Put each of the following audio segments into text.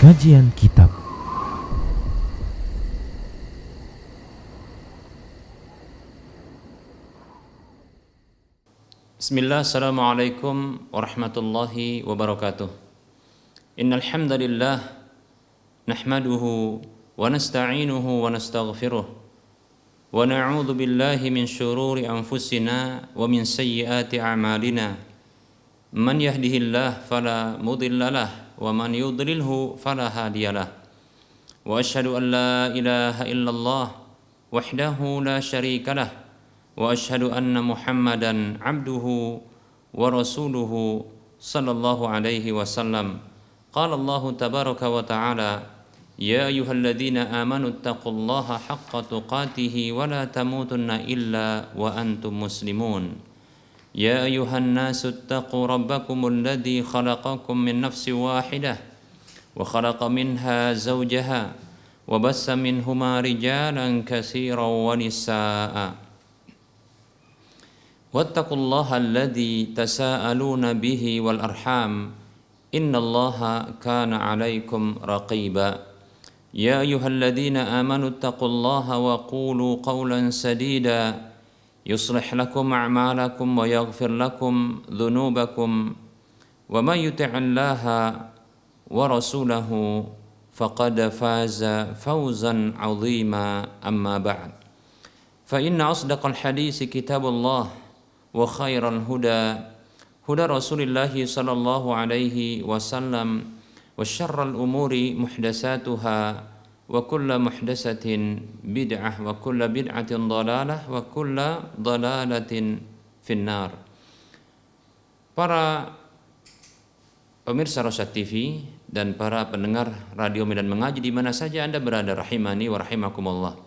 Kajian Kitab. Bismillah, assalamualaikum warahmatullahi wabarakatuh. Innal hamdalillah nahmaduhu wa nasta'inuhu wa nastaghfiruh wa na'udzu billahi min shururi anfusina wa min sayyiati a'malina. Man yahdihillah fala mudhillalah wa man yudlilhu fala hadiyalah. Wa asyhadu an la ilaha illallah wahdahu la syarikalah wa asyhadu anna Muhammadan abduhu wa rasuluhu sallallahu alaihi wasallam. Qala Allah tabaraka wa ta'ala, ya ayyuhalladzina amanu taqullaha haqqa tuqatih wa la tamutunna illa wa antum muslimun. Ya ayyuhan nasu taqu rabbakumul ladzi khalaqakum min nafsin wahidah wa khalaqa minha zawjaha wa bassa minhuma rijalan katsiran wa nisaa'a. Wattaqullaha alladzi tasaaluna bihi wal arham innallaha kana 'alaikum raqiba. Ya ayyuhalladzina amanu taqullaha wa qulu qawlan sadida yuslih lakum a'malakum wa yaghfir lakum dhunubakum wa may yuti'illaha wa rasulahu faqad faza fawzan 'azima. Amma ba'd. Fa inna asdaqal hadisi kitabullah wa khairal huda Rasulillah sallallahu alaihi wasallam wa syarral umuri muhdatsatuha wa kullu muhdatsatin bid'ah wa kullu bid'atin dhalalah wa kullu dhalalatin finnar. Para pemirsa Rosyad TV dan para pendengar Radio Medan Mengaji di mana saja Anda berada, rahimani wa rahimakumullah.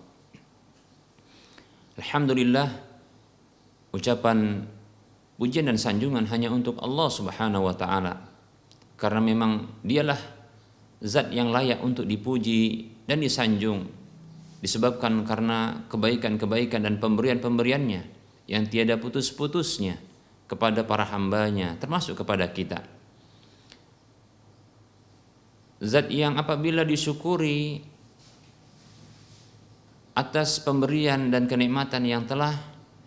Alhamdulillah, ucapan pujian dan sanjungan hanya untuk Allah Subhanahu wa taala, karena memang Dialah zat yang layak untuk dipuji dan disanjung, disebabkan karena kebaikan-kebaikan dan pemberian-pemberiannya yang tiada putus-putusnya kepada para hambanya, termasuk kepada kita. Zat yang apabila disyukuri atas pemberian dan kenikmatan yang telah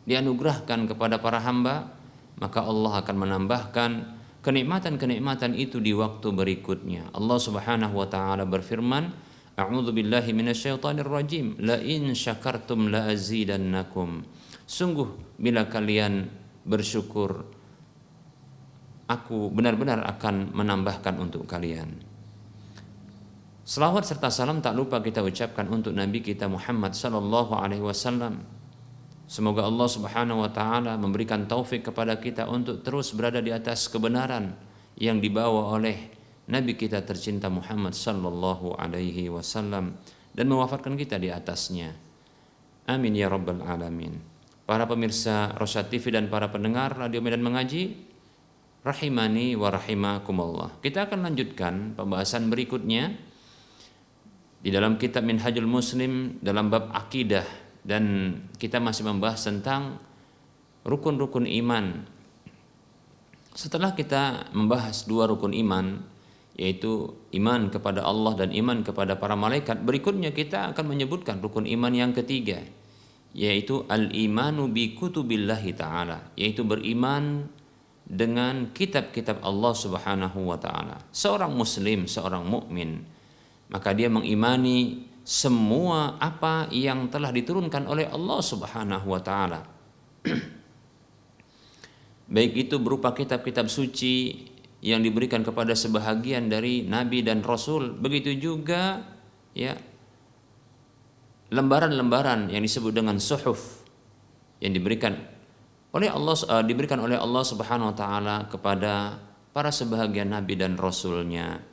dianugerahkan kepada para hamba, maka Allah akan menambahkan kenikmatan-kenikmatan itu di waktu berikutnya. Allah Subhanahu wa taala berfirman, a'udzu billahi minasyaitonir rajim, la in syakartum la azidannakum. Sungguh bila kalian bersyukur, aku benar-benar akan menambahkan untuk kalian. Selawat serta salam tak lupa kita ucapkan untuk Nabi kita Muhammad sallallahu alaihi wasallam. Semoga Allah Subhanahu wa taala memberikan taufik kepada kita untuk terus berada di atas kebenaran yang dibawa oleh Nabi kita tercinta Muhammad sallallahu alaihi wasallam dan mewafatkan kita di atasnya. Amin ya rabbal alamin. Para pemirsa Rosyad TV dan para pendengar Radio Medan Mengaji, rahimani wa rahimakumullah. Kita akan lanjutkan pembahasan berikutnya di dalam kitab Minhajul Muslim dalam bab akidah, dan kita masih membahas tentang rukun-rukun iman. Setelah kita membahas dua rukun iman, yaitu iman kepada Allah dan iman kepada para malaikat, berikutnya kita akan menyebutkan rukun iman yang ketiga, yaitu al-imanu bi kutubillahi ta'ala, yaitu beriman dengan kitab-kitab Allah Subhanahu wa ta'ala. Seorang muslim, seorang mukmin, maka dia mengimani semua apa yang telah diturunkan oleh Allah Subhanahu wa taala. Baik itu berupa kitab-kitab suci yang diberikan kepada sebahagian dari nabi dan rasul, begitu juga ya lembaran-lembaran yang disebut dengan suhuf yang diberikan oleh Allah Subhanahu wa taala kepada para sebahagian nabi dan rasulnya.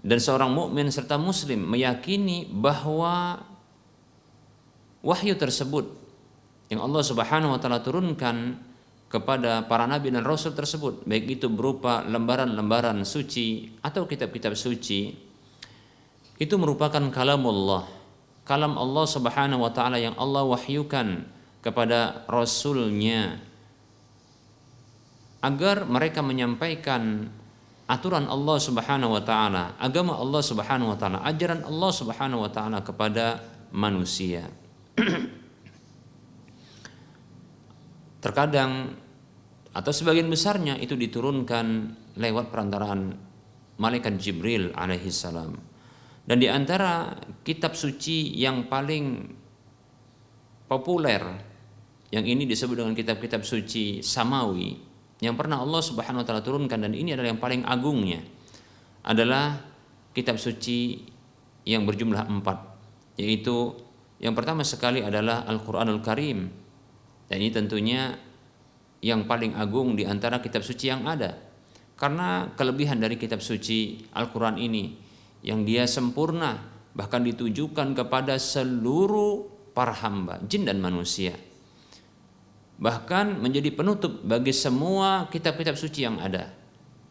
Dan seorang mukmin serta muslim meyakini bahwa wahyu tersebut yang Allah Subhanahu wa taala turunkan kepada para nabi dan rasul tersebut, baik itu berupa lembaran-lembaran suci atau kitab-kitab suci, itu merupakan kalamullah, kalam Allah Subhanahu wa taala yang Allah wahyukan kepada rasulnya agar mereka menyampaikan aturan Allah Subhanahu wa taala, agama Allah Subhanahu wa taala, ajaran Allah Subhanahu wa taala kepada manusia. Terkadang atau sebagian besarnya itu diturunkan lewat perantaraan malaikat Jibril alaihi salam. Dan di antara kitab suci yang paling populer, yang ini disebut dengan kitab-kitab suci samawi, yang pernah Allah Subhanahu wa taala turunkan, dan ini adalah yang paling agungnya, adalah kitab suci yang berjumlah 4, yaitu yang pertama sekali adalah Al-Qur'anul Karim. Dan ini tentunya yang paling agung di antara kitab suci yang ada. Karena kelebihan dari kitab suci Al-Qur'an ini, yang dia sempurna, bahkan ditujukan kepada seluruh para hamba, jin dan manusia. Bahkan menjadi penutup bagi semua kitab-kitab suci yang ada.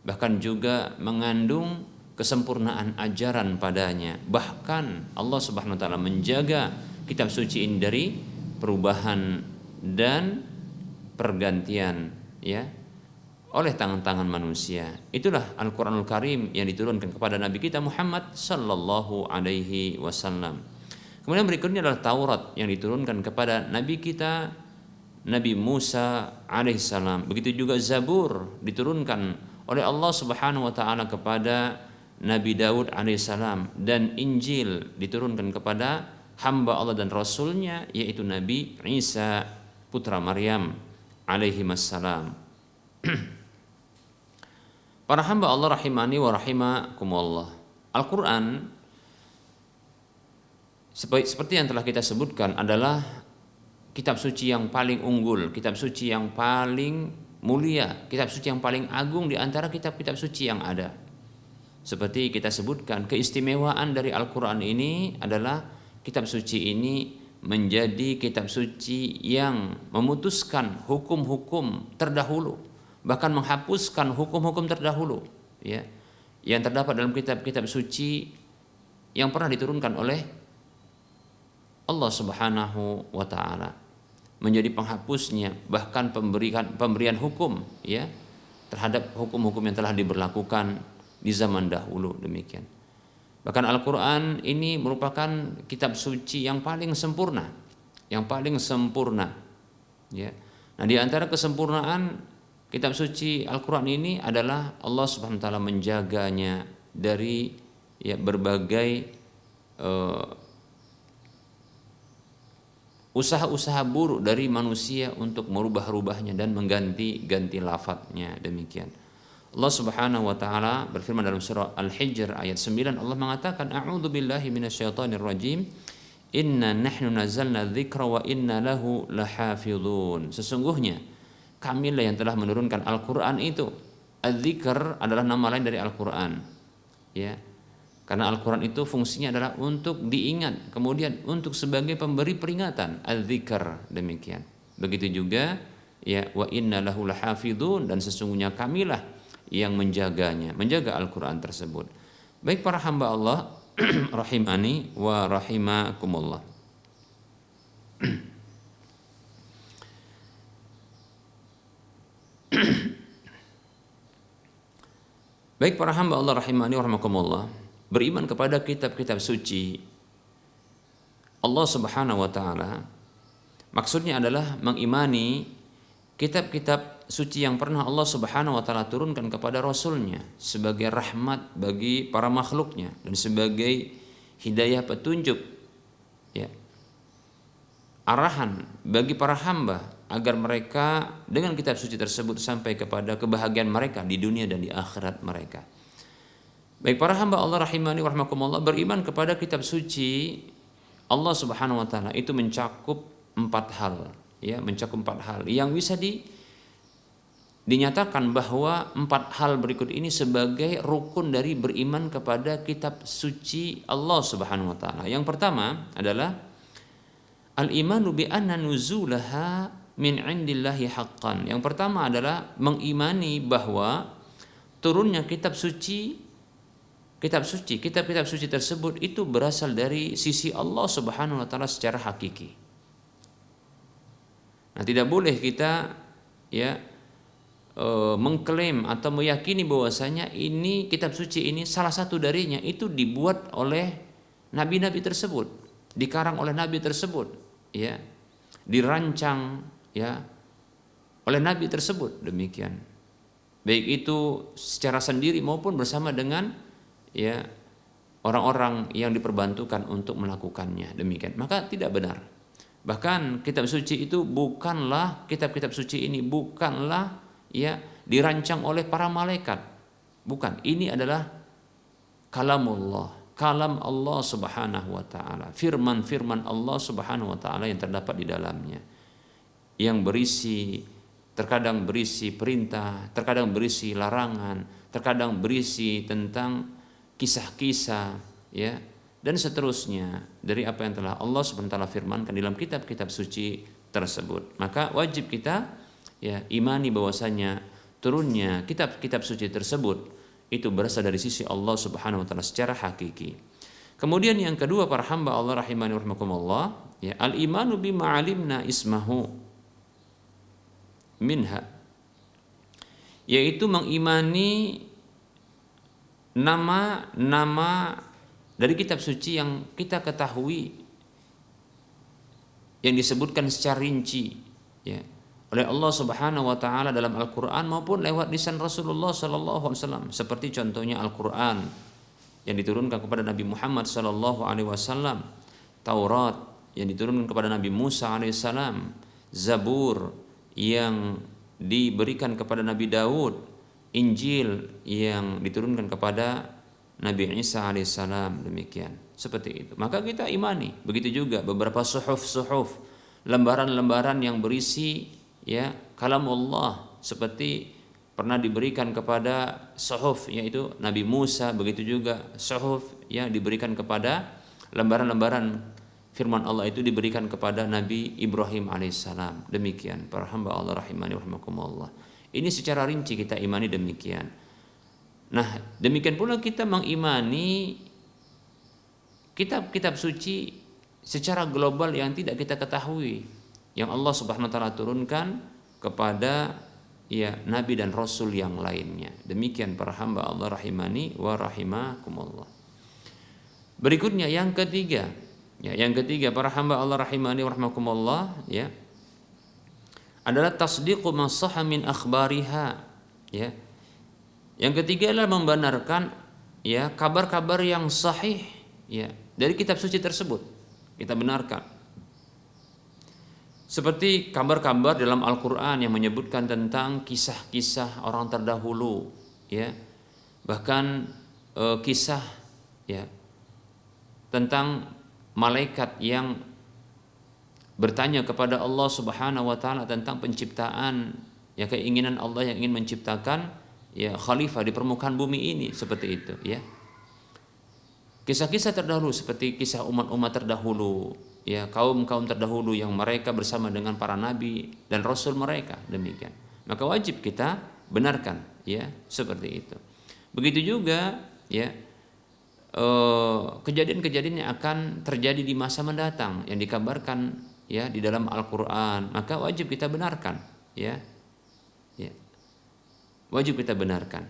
Bahkan juga mengandung kesempurnaan ajaran padanya. Bahkan Allah Subhanahu wa taala menjaga kitab suci ini dari perubahan dan pergantian, ya, oleh tangan-tangan manusia. Itulah Al-Qur'anul Karim yang diturunkan kepada Nabi kita Muhammad sallallahu alaihi wasallam. Kemudian berikutnya adalah Taurat yang diturunkan kepada Nabi kita Nabi Musa alaihissalam. Begitu juga Zabur diturunkan oleh Allah Subhanahu wa taala kepada Nabi Daud alaihissalam, dan Injil diturunkan kepada hamba Allah dan Rasulnya, yaitu Nabi Isa putra Maryam alaihi wassalam. Para hamba Allah rahimani wa rahimakumullah. Al-Quran seperti yang telah kita sebutkan adalah kitab suci yang paling unggul, kitab suci yang paling mulia, kitab suci yang paling agung di antara kitab-kitab suci yang ada. Seperti kita sebutkan, keistimewaan dari Al-Quran ini adalah kitab suci ini menjadi kitab suci yang memutuskan hukum-hukum terdahulu, bahkan menghapuskan hukum-hukum terdahulu, ya, yang terdapat dalam kitab-kitab suci yang pernah diturunkan oleh Allah Subhanahu wa taala, menjadi penghapusnya, bahkan pemberian hukum, ya, terhadap hukum-hukum yang telah diberlakukan di zaman dahulu. Demikian. Bahkan Al-Quran ini merupakan kitab suci yang paling sempurna, yang paling sempurna, ya. Nah, di antara kesempurnaan kitab suci Al-Quran ini adalah Allah Subhanahu wa taala menjaganya dari, ya, berbagai usaha-usaha buruk dari manusia untuk merubah-rubahnya dan mengganti-ganti lafadznya. Demikian. Allah Subhanahu wa taala berfirman dalam surah Al-Hijr ayat 9, Allah mengatakan, a'udzu billahi minasyaitonir rajim, inna nahnu nazzalna dzikra wa inna lahu lahafizun. Sesungguhnya kamilah yang telah menurunkan Al-Qur'an itu. Adz-dzikr adalah nama lain dari Al-Qur'an, ya. Karena Al-Qur'an itu fungsinya adalah untuk diingat, kemudian untuk sebagai pemberi peringatan, adz-dzikr. Demikian. Begitu juga, ya, wa inna lahu lahafizun, dan sesungguhnya kamilah yang menjaganya, menjaga Al-Quran tersebut. Baik para hamba Allah rahimani wa rahimakumullah. Baik para hamba Allah rahimani wa rahimakumullah, beriman kepada kitab-kitab suci Allah Subhanahu wa taala maksudnya adalah mengimani kitab-kitab suci yang pernah Allah Subhanahu wa taala turunkan kepada Rasulnya sebagai rahmat bagi para makhluknya dan sebagai hidayah petunjuk, ya, arahan bagi para hamba agar mereka dengan kitab suci tersebut sampai kepada kebahagiaan mereka di dunia dan di akhirat mereka. Baik para hamba Allah rahimani wa rahimakumullah, beriman kepada kitab suci Allah Subhanahu wa taala itu mencakup 4 hal, ya, mencakup 4 hal yang bisa dinyatakan bahwa 4 hal berikut ini sebagai rukun dari beriman kepada kitab suci Allah Subhanahu wa taala. Yang pertama adalah al-imanu bi anna nuzulaha min indillahi haqqan. Yang pertama adalah mengimani bahwa turunnya kitab suci kitab-kitab suci tersebut itu berasal dari sisi Allah Subhanahu wa taala secara hakiki. Nah, tidak boleh kita, ya, mengklaim atau meyakini bahwasanya ini kitab suci ini salah satu darinya itu dibuat oleh nabi-nabi tersebut, dikarang oleh nabi tersebut, ya, dirancang ya oleh nabi tersebut, demikian. Baik itu secara sendiri maupun bersama dengan ya orang-orang yang diperbantukan untuk melakukannya, demikian. Maka tidak benar. Bahkan kitab suci itu bukanlah, kitab-kitab suci ini bukanlah ya dirancang oleh para malaikat. Bukan, ini adalah kalamullah, kalam Allah Subhanahu wa taala, firman-firman Allah Subhanahu wa taala yang terdapat di dalamnya, yang terkadang berisi perintah, terkadang berisi larangan, terkadang berisi tentang kisah-kisah ya dan seterusnya dari apa yang telah Allah Subhanahu wa taala firmankan dalam kitab-kitab suci tersebut. Maka wajib kita ya imani bahwasanya turunnya kitab-kitab suci tersebut itu berasal dari sisi Allah Subhanahu wa taala secara hakiki. Kemudian yang kedua, para hamba Allah rahimani wa rahimakumullah, ya al-imanu bima alimna ismahu minha, yaitu mengimani nama-nama dari kitab suci yang kita ketahui yang disebutkan secara rinci ya oleh Allah Subhanahu wa taala dalam Al-Qur'an maupun lewat lisan Rasulullah sallallahu alaihi wasallam, seperti contohnya Al-Qur'an yang diturunkan kepada Nabi Muhammad sallallahu alaihi wasallam, Taurat yang diturunkan kepada Nabi Musa alaihissalam, Zabur yang diberikan kepada Nabi Daud, Injil yang diturunkan kepada Nabi Isa alaihissalam, demikian. Seperti itu. Maka kita imani. Begitu juga beberapa suhuf, lembaran-lembaran yang berisi ya kalam Allah, seperti pernah diberikan kepada suhuf yaitu Nabi Musa, begitu juga suhuf yang diberikan kepada lembaran-lembaran firman Allah itu diberikan kepada Nabi Ibrahim alaihissalam. Demikian para hamba Allah rahimani wa rahimakumullah. Ini secara rinci kita imani demikian. Nah, demikian pula kita mengimani kitab-kitab suci secara global yang tidak kita ketahui, yang Allah Subhanahu wa taala turunkan kepada ya nabi dan rasul yang lainnya. Demikian para hamba Allah rahimani wa rahimakumullah. Berikutnya yang ketiga, para hamba Allah rahimani wa rahimakumullah, ya, adalah tasdiqu ma sahha min akhbariha, ya. Yang ketiga adalah membenarkan ya kabar-kabar yang sahih ya dari kitab suci tersebut. Kita benarkan. Seperti kabar-kabar dalam Al-Qur'an yang menyebutkan tentang kisah-kisah orang terdahulu, ya. Bahkan kisah ya tentang malaikat yang bertanya kepada Allah Subhanahu wa taala tentang penciptaan, ya keinginan Allah yang ingin menciptakan ya khalifah di permukaan bumi ini, seperti itu ya. Kisah-kisah terdahulu seperti kisah umat-umat terdahulu, ya kaum-kaum terdahulu yang mereka bersama dengan para nabi dan rasul mereka, demikian. Maka wajib kita benarkan ya seperti itu. Begitu juga ya kejadian-kejadian yang akan terjadi di masa mendatang yang dikabarkan ya di dalam Al-Qur'an, maka wajib kita benarkan ya. Ya. Wajib kita benarkan.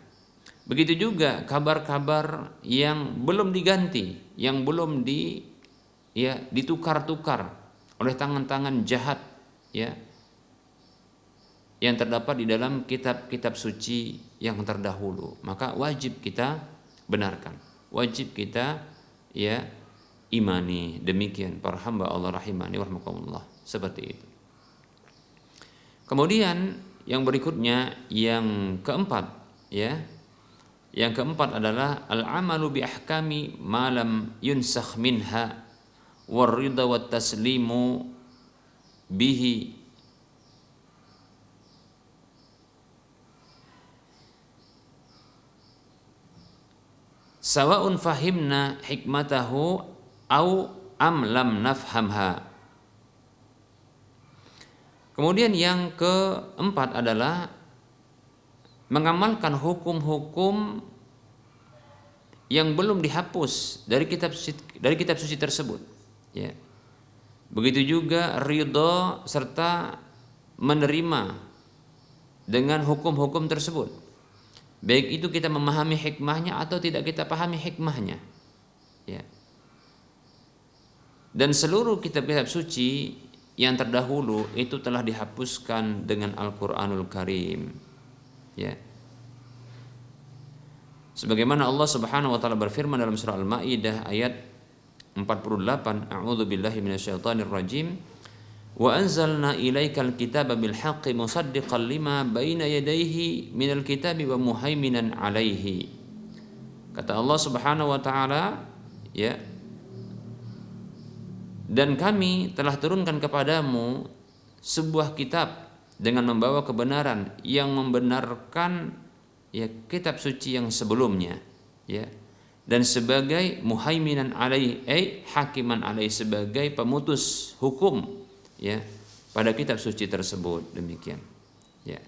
Begitu juga kabar-kabar yang belum diganti, yang belum ditukar-tukar oleh tangan-tangan jahat ya yang terdapat di dalam kitab-kitab suci yang terdahulu, maka wajib kita benarkan, wajib kita ya imani. Demikian para hamba Allah rahimani wa rahimakumullah, seperti itu. Kemudian yang berikutnya yang keempat ya. Yang keempat adalah al-amalu bi ahkami ma lam yunsakh minha war ridha wat taslimu bihi sawa'un fahimna hikmatahu au am lam nafhamha. Kemudian yang keempat adalah mengamalkan hukum-hukum yang belum dihapus dari kitab suci tersebut ya. Begitu juga ridha serta menerima dengan hukum-hukum tersebut. Baik itu kita memahami hikmahnya atau tidak kita pahami hikmahnya. Ya. Dan seluruh kitab-kitab suci yang terdahulu itu telah dihapuskan dengan Al-Qur'anul Karim. Ya. Sebagaimana Allah Subhanahu wa taala berfirman dalam surah Al-Maidah ayat 48, A'udzu billahi minasyaitonir rajim. Wa anzalna ilaikal kitaba bil haqqi musaddiqan lima baina yadayhi minal kitabi wa muhaiminan alaihi. Kata Allah Subhanahu wa taala, ya. Dan kami telah turunkan kepadamu sebuah kitab dengan membawa kebenaran yang membenarkan ya kitab suci yang sebelumnya, ya. Dan sebagai muhaiminan alaihi, hakiman alaihi, sebagai pemutus hukum, ya, pada kitab suci tersebut. Demikian, ya.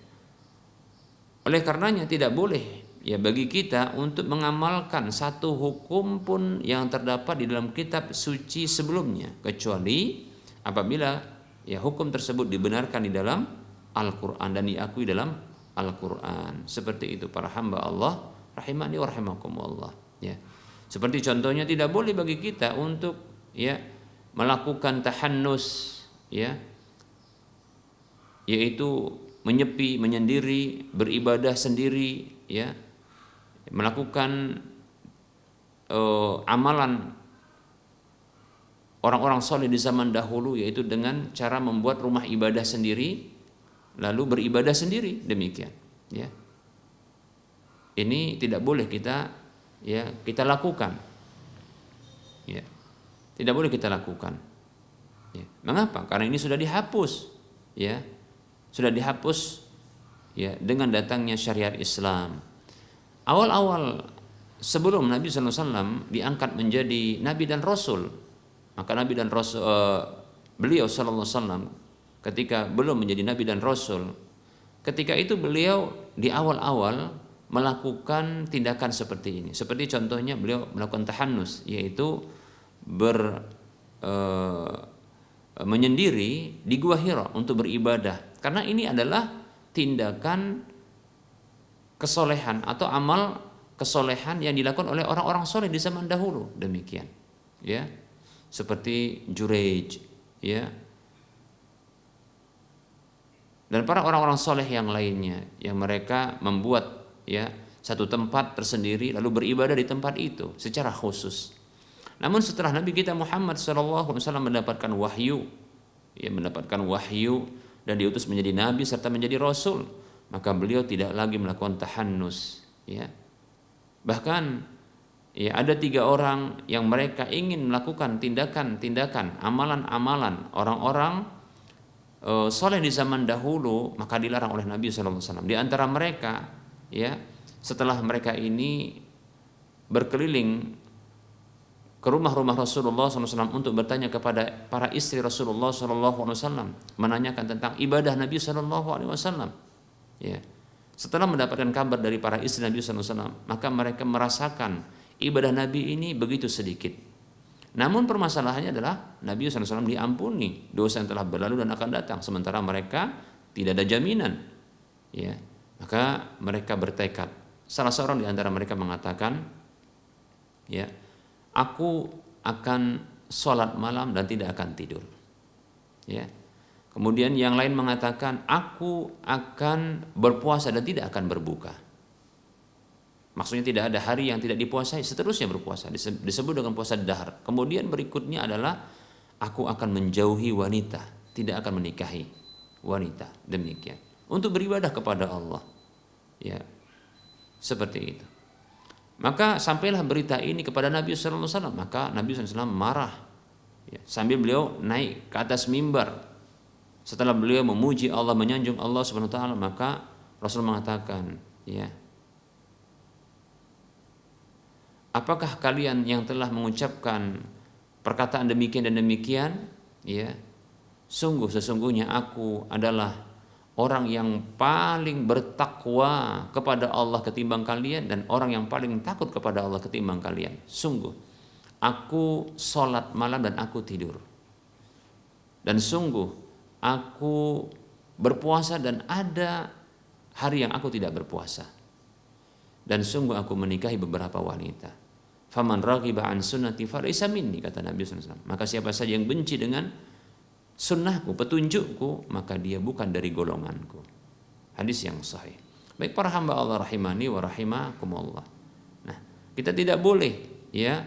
Oleh karenanya tidak boleh ya bagi kita untuk mengamalkan satu hukum pun yang terdapat di dalam kitab suci sebelumnya, kecuali apabila ya hukum tersebut dibenarkan di dalam Al-Qur'an dan diakui dalam Al-Qur'an. Seperti itu para hamba Allah rahimani wa rahimakumullah, ya. Seperti contohnya tidak boleh bagi kita untuk ya melakukan tahannus, ya, yaitu menyepi, menyendiri, beribadah sendiri, ya, melakukan amalan orang-orang soleh di zaman dahulu, yaitu dengan cara membuat rumah ibadah sendiri lalu beribadah sendiri. Demikian, ya. Ini tidak boleh kita lakukan, ya, tidak boleh kita lakukan, ya. Mengapa? Karena ini sudah dihapus, ya, sudah dihapus, ya, dengan datangnya syariat Islam. Awal-awal sebelum Nabi SAW diangkat menjadi Nabi dan Rasul, maka Nabi dan Rasul beliau SAW ketika belum menjadi Nabi dan Rasul, ketika itu beliau di awal-awal melakukan tindakan seperti ini. Seperti contohnya beliau melakukan tahannus, yaitu menyendiri di Gua Hira untuk beribadah. Karena ini adalah tindakan kesolehan atau amal kesolehan yang dilakukan oleh orang-orang soleh di zaman dahulu. Demikian, ya. Seperti Jureij, ya. Dan para orang-orang soleh yang lainnya yang mereka membuat ya satu tempat tersendiri lalu beribadah di tempat itu secara khusus. Namun setelah Nabi kita Muhammad SAW mendapatkan wahyu, ya, mendapatkan wahyu dan diutus menjadi nabi serta menjadi rasul, maka beliau tidak lagi melakukan tahannus, ya. Bahkan ya ada 3 orang yang mereka ingin melakukan tindakan-tindakan, amalan-amalan orang-orang soleh di zaman dahulu, maka dilarang oleh Nabi SAW. Di antara mereka, ya, setelah mereka ini berkeliling ke rumah-rumah Rasulullah SAW untuk bertanya kepada para istri Rasulullah SAW, menanyakan tentang ibadah Nabi SAW, ya. Setelah mendapatkan kabar dari para istri Nabi SAW, maka mereka merasakan ibadah Nabi ini begitu sedikit. Namun permasalahannya adalah Nabi SAW diampuni dosa yang telah berlalu dan akan datang, sementara mereka tidak ada jaminan, ya. Maka mereka bertekad. Salah seorang di antara mereka mengatakan, ya, aku akan sholat malam dan tidak akan tidur, ya. Kemudian yang lain mengatakan, aku akan berpuasa dan tidak akan berbuka. Maksudnya tidak ada hari yang tidak dipuasai, seterusnya berpuasa, disebut dengan puasa dahar. Kemudian berikutnya adalah, aku akan menjauhi wanita, tidak akan menikahi wanita. Demikian, untuk beribadah kepada Allah, ya, seperti itu. Maka sampailah berita ini kepada Nabi SAW, maka Nabi SAW marah, ya, sambil beliau naik ke atas mimbar. Setelah beliau memuji Allah, menyanjung Allah Subhanahu wa taala, maka Rasul mengatakan, ya, apakah kalian yang telah mengucapkan perkataan demikian dan demikian, ya, sesungguhnya aku adalah orang yang paling bertakwa kepada Allah ketimbang kalian dan orang yang paling takut kepada Allah ketimbang kalian. Sungguh aku sholat malam dan aku tidur, dan sungguh aku berpuasa dan ada hari yang aku tidak berpuasa. Dan sungguh aku menikahi beberapa wanita. Faman raghiba an sunnati falaysa minni, kata Nabi SAW. Maka siapa saja yang benci dengan sunnahku, petunjukku, maka dia bukan dari golonganku. Hadis yang sahih. Baik para hamba Allah rahimani wa rahimakumullah. Nah, kita tidak boleh ya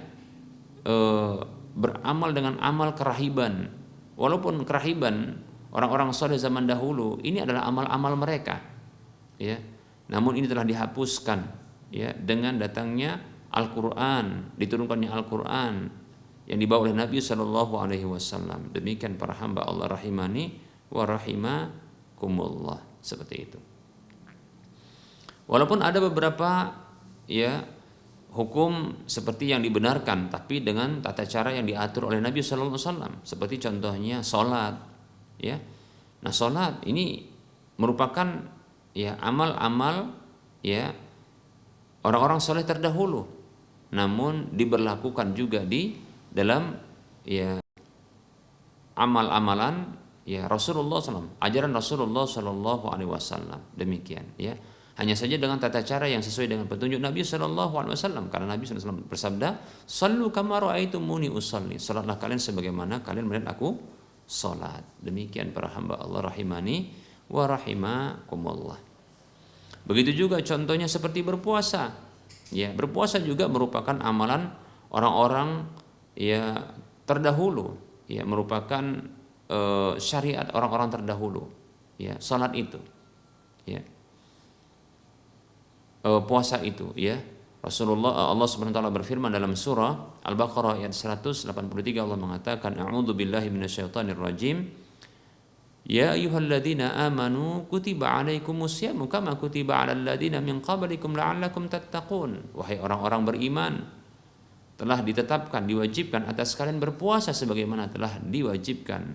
beramal dengan amal kerahiban. Walaupun kerahiban orang-orang soleh zaman dahulu ini adalah amal-amal mereka, ya. Namun ini telah dihapuskan, ya, dengan datangnya Al-Quran, diturunkannya Al-Quran yang dibawa oleh Nabi Shallallahu Alaihi Wasallam. Demikian para hamba Allah rahimani wa rahimakumullah, seperti itu. Walaupun ada beberapa ya hukum seperti yang dibenarkan, tapi dengan tata cara yang diatur oleh Nabi Shallallahu Alaihi Wasallam, seperti contohnya sholat, ya. Nah, sholat ini merupakan ya amal-amal ya orang-orang soleh terdahulu, namun diberlakukan juga di dalam ya amal-amalan ya Rasulullah SAW, ajaran Rasulullah Shallallahu Alaihi Wasallam. Demikian, ya. Hanya saja dengan tata cara yang sesuai dengan petunjuk Nabi Shallallahu Alaihi Wasallam. Karena Nabi SAW bersabda, "Sallu kama ra'aitumuni usalli." Salatlah kalian sebagaimana kalian melihat aku salat. Demikian para hamba Allah rahimani wa rahimakumullah. Begitu juga contohnya seperti berpuasa. Ya, berpuasa juga merupakan amalan orang-orang ya terdahulu. Ya, merupakan syariat orang-orang terdahulu. Ya, salat itu. Ya. Puasa itu, ya. Allah Subhanahu wa taala berfirman dalam surah Al-Baqarah ayat 183, Allah mengatakan, "A'udzu billahi minasyaitonir rajim. Ya ayyuhalladzina amanu kutiba 'alaikumusyamu kama kutiba 'alal ladzina min qablikum la'allakum tattaqun." Wahai orang-orang beriman, telah ditetapkan, diwajibkan atas kalian berpuasa sebagaimana telah diwajibkan,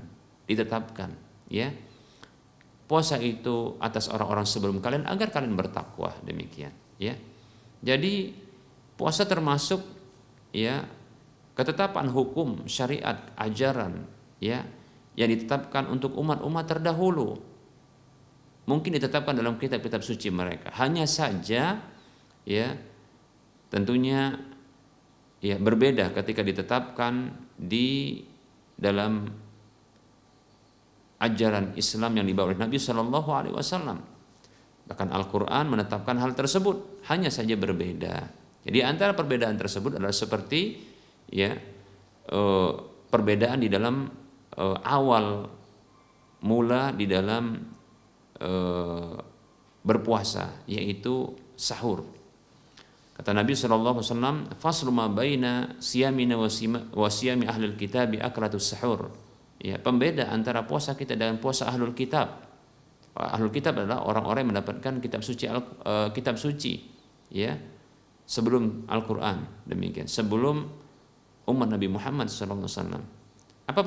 ditetapkan, ya. Puasa itu atas orang-orang sebelum kalian agar kalian bertakwa, demikian, ya. Jadi puasa termasuk ya ketetapan hukum syariat ajaran ya yang ditetapkan untuk umat-umat terdahulu. Mungkin ditetapkan dalam kitab-kitab suci mereka. Hanya saja ya tentunya ya berbeda ketika ditetapkan di dalam ajaran Islam yang dibawa oleh Nabi Shallallahu Alaihi Wasallam. Bahkan Al-Quran menetapkan hal tersebut, hanya saja berbeda. Jadi antara perbedaan tersebut adalah seperti ya perbedaan di dalam awal mula di dalam berpuasa, yaitu sahur. Kata Nabi Shallallahu Alaihi Wasallam, "Faslu ma baina siyamina wa siyami ahlul kitabi aklatus sahur." Ya, pembeda antara puasa kita dengan puasa ahlul kitab. Ahlul kitab adalah orang-orang yang mendapatkan kitab suci ya sebelum Al-Qur'an, demikian, sebelum umat Nabi Muhammad SAW. Apa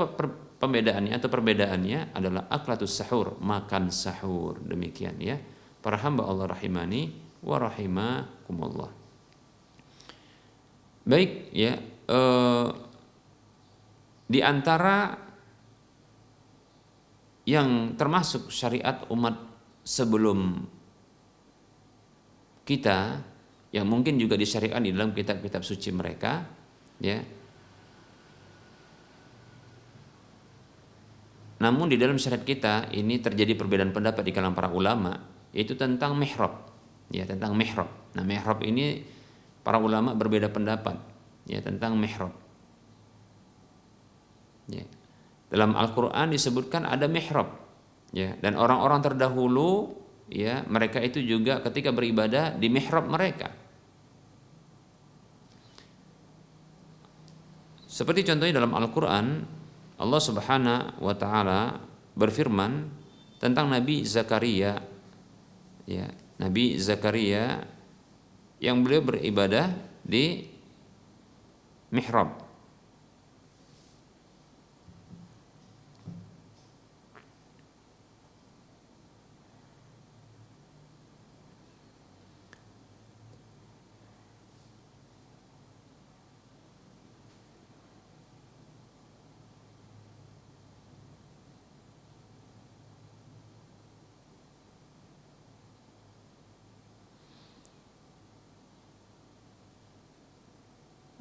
pembedaannya atau perbedaannya adalah aklatus sahur, makan sahur, demikian, ya. Para hamba Allah rahimani wa rahimakumullah. Baik, ya, di antara yang termasuk syariat umat sebelum kita yang mungkin juga disyariatkan di dalam kitab-kitab suci mereka, ya. Namun di dalam syariat kita ini terjadi perbedaan pendapat di kalangan para ulama, yaitu tentang mihrab, ya, tentang mihrab. Nah, mihrab ini para ulama berbeda pendapat, ya, tentang mihrab. Ya. Dalam Al-Quran disebutkan ada mihrab, ya, dan orang-orang terdahulu, ya, mereka itu juga ketika beribadah di mihrab mereka. Seperti contohnya dalam Al-Quran, Allah Subhanahu wa taala berfirman tentang Nabi Zakaria, ya, Nabi Zakaria yang beliau beribadah di mihrab.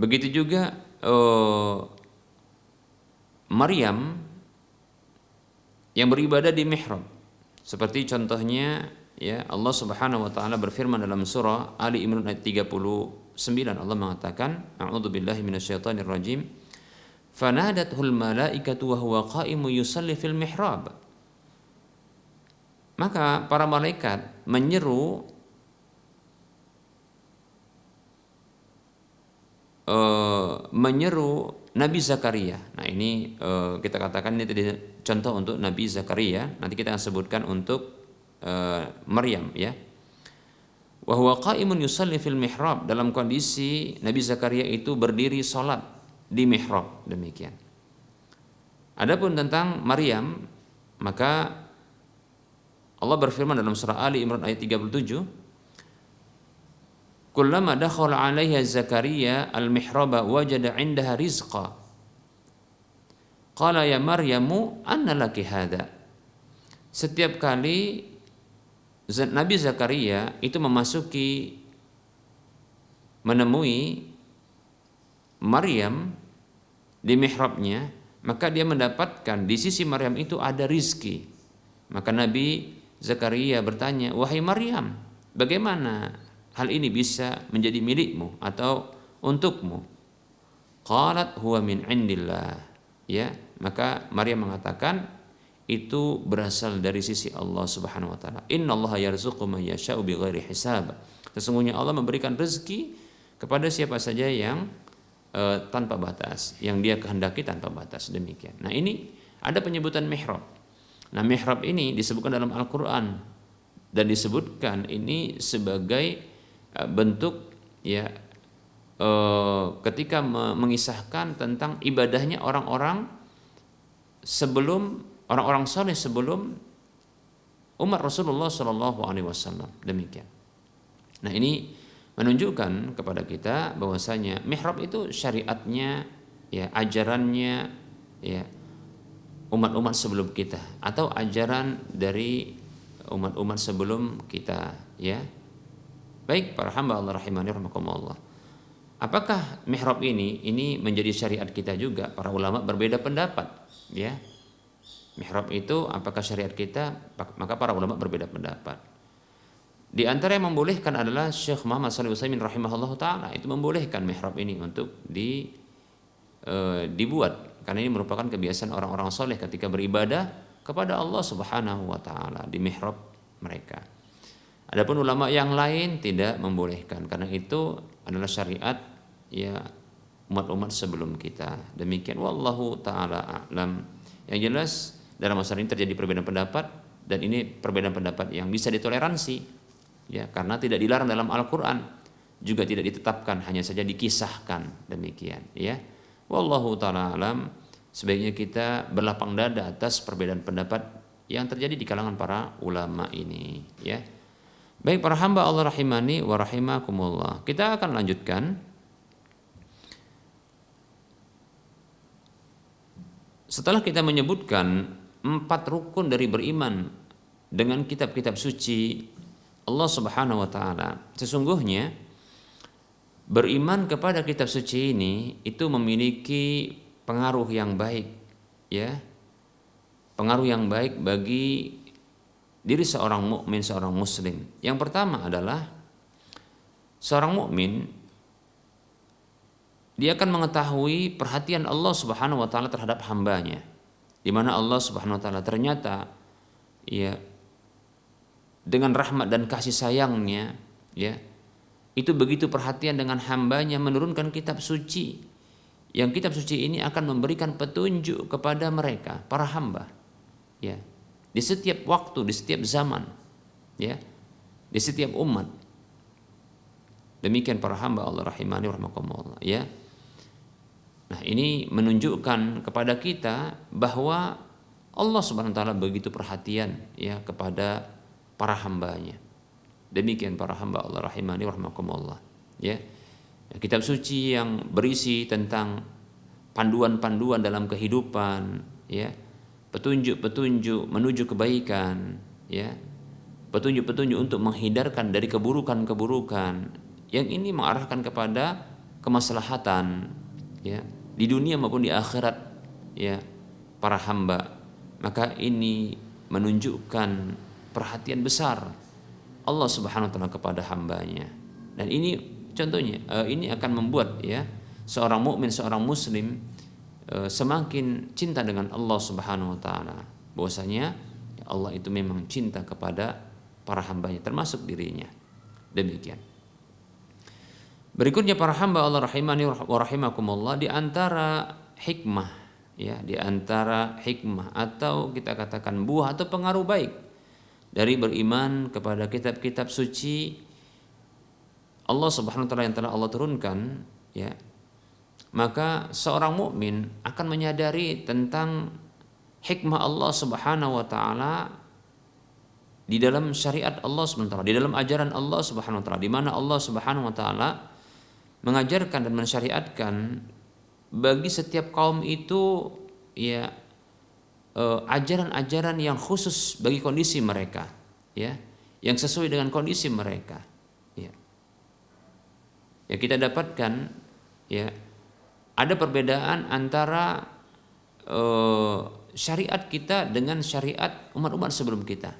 Begitu juga Maryam yang beribadah di mihrab. Seperti contohnya ya, Allah Subhanahu wa taala berfirman dalam surah Ali Imran ayat 39, Allah mengatakan, a'udzubillahi minasyaitonir rajim. Fanadathul malaikatu wa huwa qa'imun yusalli fil mihrab. Maka para malaikat menyeru Nabi Zakaria. Nah ini kita katakan ini tadi contoh untuk Nabi Zakaria. Nanti kita akan sebutkan untuk Maryam ya. Wa huwa qa'imun yusalli fil mihrab, dalam kondisi Nabi Zakaria itu berdiri salat di mihrab, demikian. Adapun tentang Maryam, maka Allah berfirman dalam surah Ali Imran ayat 37, kullama dakhala 'alaiha Zakaria al-mihraba wajada 'indaha rizqa. Qala ya Maryamu anna laki hadza. Setiap kali Nabi Zakaria itu menemui Maryam di mihrabnya, maka dia mendapatkan di sisi Maryam itu ada rizki. Maka Nabi Zakaria bertanya, wahai Maryam, bagaimana hal ini bisa menjadi milikmu atau untukmu? Qalat huwa min indillah. Ya, maka Maryam mengatakan itu berasal dari sisi Allah Subhanahu wa taala. Innallaha yarzuqu man yasha'u bighairi hisab. Sesungguhnya Allah memberikan rezeki kepada siapa saja yang tanpa batas, yang dia kehendaki tanpa batas, demikian. Nah ini ada penyebutan mihrab. Nah mihrab ini disebutkan dalam Al-Quran dan disebutkan ini sebagai bentuk ya ketika mengisahkan tentang ibadahnya orang-orang sebelum, orang-orang saleh sebelum umat Rasulullah SAW, demikian. Nah ini menunjukkan kepada kita bahwasanya mihrab itu syariatnya ya, ajarannya ya umat-umat sebelum kita atau ajaran dari umat-umat sebelum kita ya. Baik para hamba Allah rahimani rahimakumullah. Apakah mihrab ini menjadi syariat kita juga? Para ulama berbeda pendapat ya. Mihrab itu apakah syariat kita? Maka para ulama berbeda pendapat. Di antara yang membolehkan adalah Syekh Muhammad Shalih Utsaimin rahimahullah taala, itu membolehkan mihrab ini untuk dibuat karena ini merupakan kebiasaan orang-orang soleh ketika beribadah kepada Allah Subhanahu wa taala di mihrab mereka. Adapun ulama yang lain tidak membolehkan karena itu adalah syariat ya umat-umat sebelum kita. Demikian wallahu taala a'lam. Yang jelas dalam masalah ini terjadi perbedaan pendapat dan ini perbedaan pendapat yang bisa ditoleransi. Ya, karena tidak dilarang dalam Al-Quran, juga tidak ditetapkan, hanya saja dikisahkan, demikian. Ya, wallahu taala alam. Sebaiknya kita berlapang dada atas perbedaan pendapat yang terjadi di kalangan para ulama ini. Ya, baik para hamba Allah rahimani wa rahimakumullah. Kita akan lanjutkan. Setelah kita menyebutkan 4 rukun dari beriman dengan kitab-kitab suci Allah Subhanahu wa taala, sesungguhnya beriman kepada kitab suci ini itu memiliki pengaruh yang baik ya. Pengaruh yang baik bagi diri seorang mukmin, seorang muslim. Yang pertama adalah seorang mukmin dia akan mengetahui perhatian Allah Subhanahu wa taala terhadap hambanya. Di mana Allah Subhanahu wa taala ternyata ya dengan rahmat dan kasih sayangnya ya itu begitu perhatian dengan hambanya, menurunkan kitab suci, yang kitab suci ini akan memberikan petunjuk kepada mereka para hamba ya di setiap waktu, di setiap zaman ya, di setiap umat. Demikian para hamba Allah rahimani rahimakumullah ya. Nah ini menunjukkan kepada kita bahwa Allah Subhanahu wa taala begitu perhatian ya kepada para hambanya. Demikian para hamba Allah rahimani rahimakumullah ya. Kitab suci yang berisi tentang panduan-panduan dalam kehidupan ya, petunjuk-petunjuk menuju kebaikan ya, petunjuk-petunjuk untuk menghindarkan dari keburukan-keburukan, yang ini mengarahkan kepada kemaslahatan ya di dunia maupun di akhirat ya para hamba, maka ini menunjukkan perhatian besar Allah Subhanahu wa taala kepada hambanya. Dan ini contohnya ini akan membuat ya seorang mukmin, seorang muslim semakin cinta dengan Allah Subhanahu wa taala. Bahwasanya Allah itu memang cinta kepada para hambanya termasuk dirinya. Demikian. Berikutnya para hamba Allah rahimani wa rahimakumullah, di antara hikmah ya, di antara hikmah atau kita katakan buah atau pengaruh baik dari beriman kepada kitab-kitab suci Allah Subhanahu wa taala yang telah Allah turunkan ya, maka seorang mukmin akan menyadari tentang hikmah Allah Subhanahu wa taala di dalam syariat Allah Subhanahu wa taala, di dalam ajaran Allah Subhanahu wa taala, di mana Allah Subhanahu wa taala mengajarkan dan mensyariatkan bagi setiap kaum itu ya ajaran-ajaran yang khusus bagi kondisi mereka ya, yang sesuai dengan kondisi mereka ya. Ya kita dapatkan ya ada perbedaan antara syariat kita dengan syariat umat-umat sebelum kita.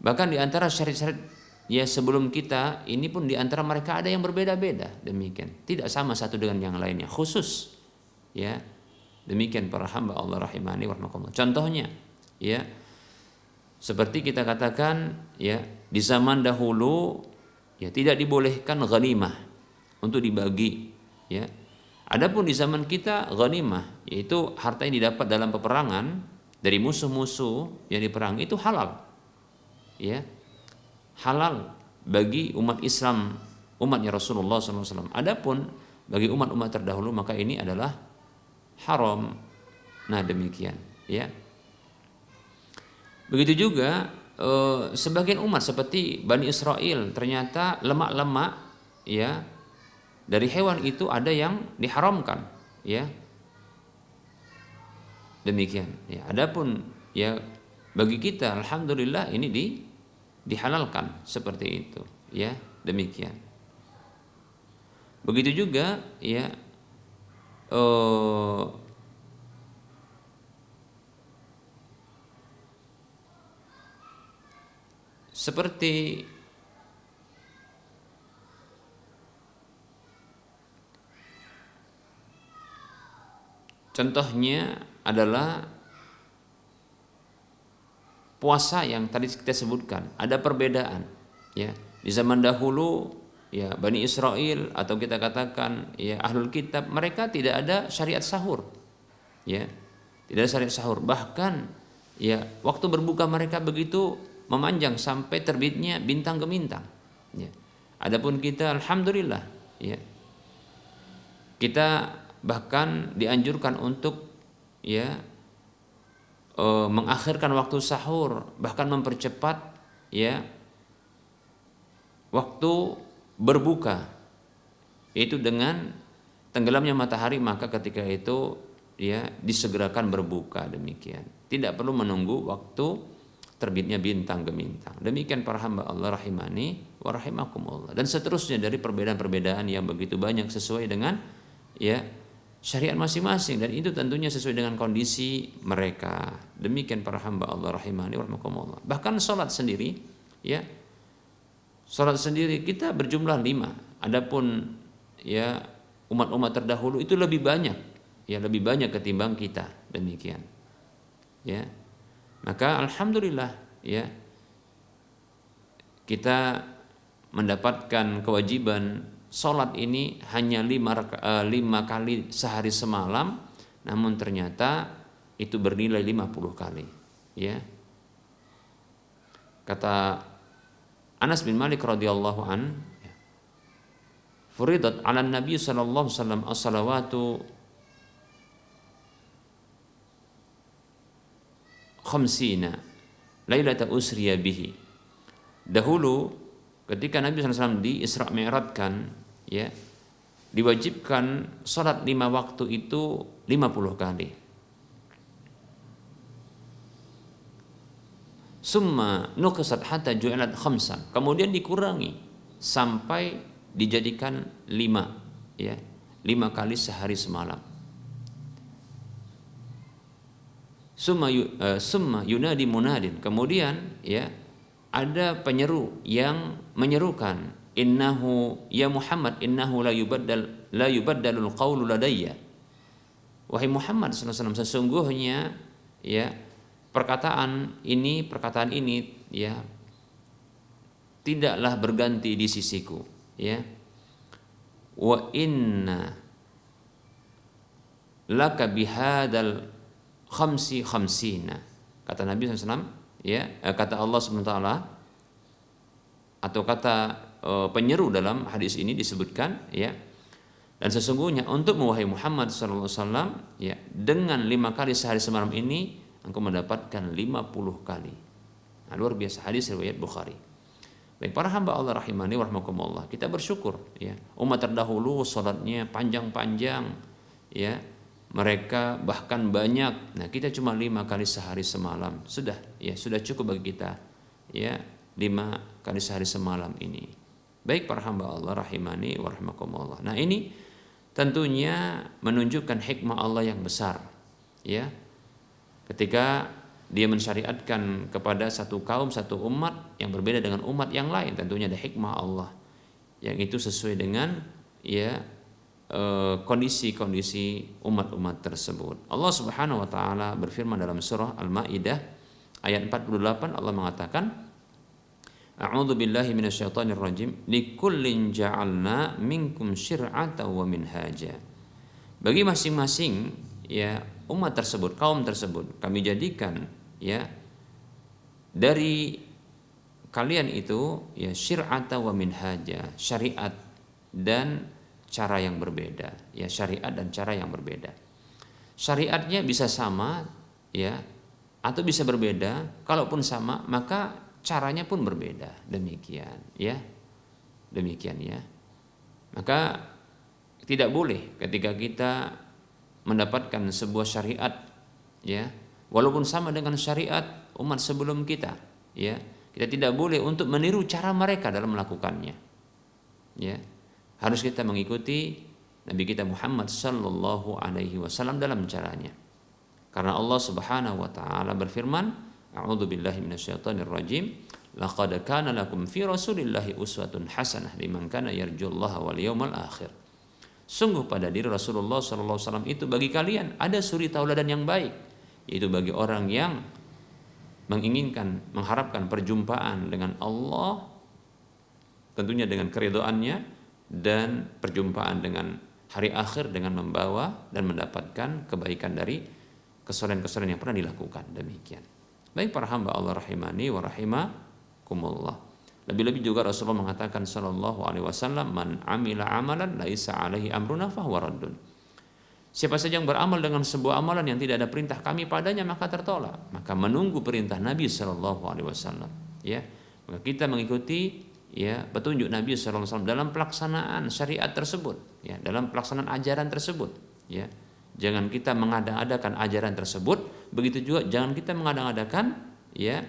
Bahkan di antara syariat-syariat ya sebelum kita ini pun di antara mereka ada yang berbeda-beda, demikian. Tidak sama satu dengan yang lainnya, khusus ya. Demikian para hamba Allah rahimani wa rahimakumullah. Contohnya ya seperti kita katakan ya di zaman dahulu ya tidak dibolehkan ghanimah untuk dibagi ya. Adapun di zaman kita ghanimah yaitu harta yang didapat dalam peperangan dari musuh-musuh yang diperangi itu halal. Ya. Halal bagi umat Islam, umatnya Rasulullah SAW. Adapun bagi umat-umat terdahulu maka ini adalah haram. Nah demikian ya. Begitu juga sebagian umat seperti Bani Israel ternyata lemak-lemak ya dari hewan itu ada yang diharamkan ya. Demikian ya. Adapun ya bagi kita alhamdulillah ini dihalalkan seperti itu ya, demikian. Begitu juga ya seperti contohnya adalah puasa yang tadi kita sebutkan, ada perbedaan ya. Di zaman dahulu ya Bani Israel atau kita katakan ya Ahlul Kitab, mereka tidak ada syariat sahur. Ya. Tidak ada syariat sahur. Bahkan ya waktu berbuka mereka begitu memanjang sampai terbitnya bintang gemintang. Ya. Adapun kita alhamdulillah ya. Kita bahkan dianjurkan untuk ya mengakhirkan waktu sahur, bahkan mempercepat ya waktu berbuka itu dengan tenggelamnya matahari, maka ketika itu ya disegerakan berbuka, demikian. Tidak perlu menunggu waktu terbitnya bintang gemintang. Demikian para hamba Allah rahimani wa rahimakumullah. Dan seterusnya dari perbedaan-perbedaan yang begitu banyak sesuai dengan ya syariat masing-masing, dan itu tentunya sesuai dengan kondisi mereka. Demikian para hamba Allah rahimani wa rahimakumullah. Bahkan salat sendiri ya, salat sendiri kita berjumlah 5. Adapun ya umat-umat terdahulu itu lebih banyak ya, lebih banyak ketimbang kita, demikian ya. Maka alhamdulillah ya kita mendapatkan kewajiban sholat ini hanya 5 kali sehari semalam, namun ternyata itu bernilai 50 kali ya. Kata Anas bin Malik radhiyallahu an, furidat 'ala Nabi sallallahu alaihi wasallam as-salawatu khamsina lailata usriya bihi. Dahulu ketika Nabi SAW di Isra Mi'rajkan ya, diwajibkan salat 5 waktu itu 50 kali. Summa nuqsat hatta ju'ilat khamsan. Kemudian dikurangi sampai dijadikan 5 ya. 5 kali sehari semalam. Summa yunadi munadin, kemudian ya ada penyeru yang menyerukan, innahu ya Muhammad innahu la yubaddalul qawlu ladayya. Wahai Muhammad sallallahu alaihi wasallam, sesungguhnya ya perkataan ini ya tidaklah berganti di sisiku, ya. Wa inna laka bihadal khamsina, kata Nabi SAW, ya, kata Allah SWT, atau kata penyeru dalam hadis ini disebutkan, ya, dan sesungguhnya untuk wahai Muhammad SAW, ya, dengan 5 kali sehari semalam ini engkau mendapatkan 50 kali. Nah, luar biasa, hadis riwayat Bukhari. Baik para hamba Allah rahimani wa rahmakumullah, kita bersyukur, ya, umat terdahulu salatnya panjang-panjang, ya, mereka bahkan banyak. Nah, kita cuma 5 kali sehari semalam, sudah, ya, sudah cukup bagi kita, ya, 5 kali sehari semalam ini. Baik para hamba Allah rahimani wa rahmakumullah. Nah, ini tentunya menunjukkan hikmah Allah yang besar, ya, ketika dia mensyariatkan kepada satu kaum, satu umat yang berbeda dengan umat yang lain. Tentunya ada hikmah Allah yang itu sesuai dengan, ya, kondisi-kondisi umat-umat tersebut. Allah Subhanahu wa taala berfirman dalam surah Al-Maidah ayat 48, Allah mengatakan, A'udzu billahi minasyaitonir rajim, likullin ja'alna minkum syir'atan wa minhaja. Bagi masing-masing, ya, umat tersebut, kaum tersebut, kami jadikan, ya, dari kalian itu, ya, syir'atan wa minhaja, syariat dan cara yang berbeda, ya, syariat dan cara yang berbeda. Syariatnya bisa sama, ya, atau bisa berbeda. Kalaupun sama, maka caranya pun berbeda. Demikian, ya. Demikian, ya. Maka tidak boleh ketika kita mendapatkan sebuah syariat, ya, walaupun sama dengan syariat umat sebelum kita, ya, kita tidak boleh untuk meniru cara mereka dalam melakukannya, ya. Harus kita mengikuti Nabi kita Muhammad sallallahu alaihi wasallam dalam caranya. Karena Allah Subhanahu wa taala berfirman, A'udzu billahi minasyaitonir rajim, laqad kana lakum fi rasulillahi uswatun hasanah liman kana yarjullaha wal yawmal akhir. Sungguh pada diri Rasulullah sallallahu alaihi wasallam itu bagi kalian ada suri tauladan yang baik, yaitu bagi orang yang menginginkan, mengharapkan perjumpaan dengan Allah, tentunya dengan keridhaannya, dan perjumpaan dengan hari akhir dengan membawa dan mendapatkan kebaikan dari kesalahan-kesalahan yang pernah dilakukan. Demikian. Baik para hamba Allah rahimani wa rahimakumullah. Lebih-lebih juga Rasulullah mengatakan sallallahu alaihi wasallam, man amila amalan laisa alaihi amruna fahuwa raddun. Siapa saja yang beramal dengan sebuah amalan yang tidak ada perintah kami padanya, maka tertolak. Maka menunggu perintah Nabi sallallahu alaihi wasallam, ya. Maka kita mengikuti, ya, petunjuk Nabi sallallahu alaihi wasallam dalam pelaksanaan syariat tersebut, ya, dalam pelaksanaan ajaran tersebut, ya. Jangan kita mengada-adakan ajaran tersebut, begitu juga jangan kita mengada-adakan, ya,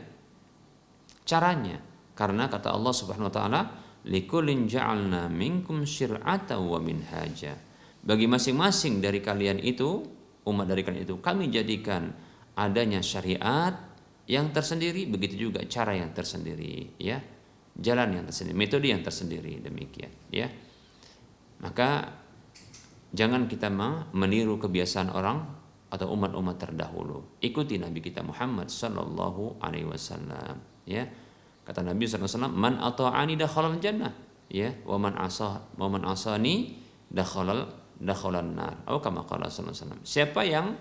caranya. Karena kata Allah Subhanahu wa taala, likullin ja'alna minkum syir'atan wa minhaja. Bagi masing-masing dari kalian itu, umat dari kalian itu, kami jadikan adanya syariat yang tersendiri, begitu juga cara yang tersendiri, ya. Jalan yang tersendiri, metode yang tersendiri, demikian, ya. Maka jangan kita meniru kebiasaan orang atau umat-umat terdahulu. Ikuti Nabi kita Muhammad sallallahu alaihi wasallam, ya. Kata Nabi sallallahu alaihi wasallam, man ata'ani dakhalal jannah, ya, wa man asani dakhalan nar. Atau kama qala sallallahu alaihi wasallam. Siapa yang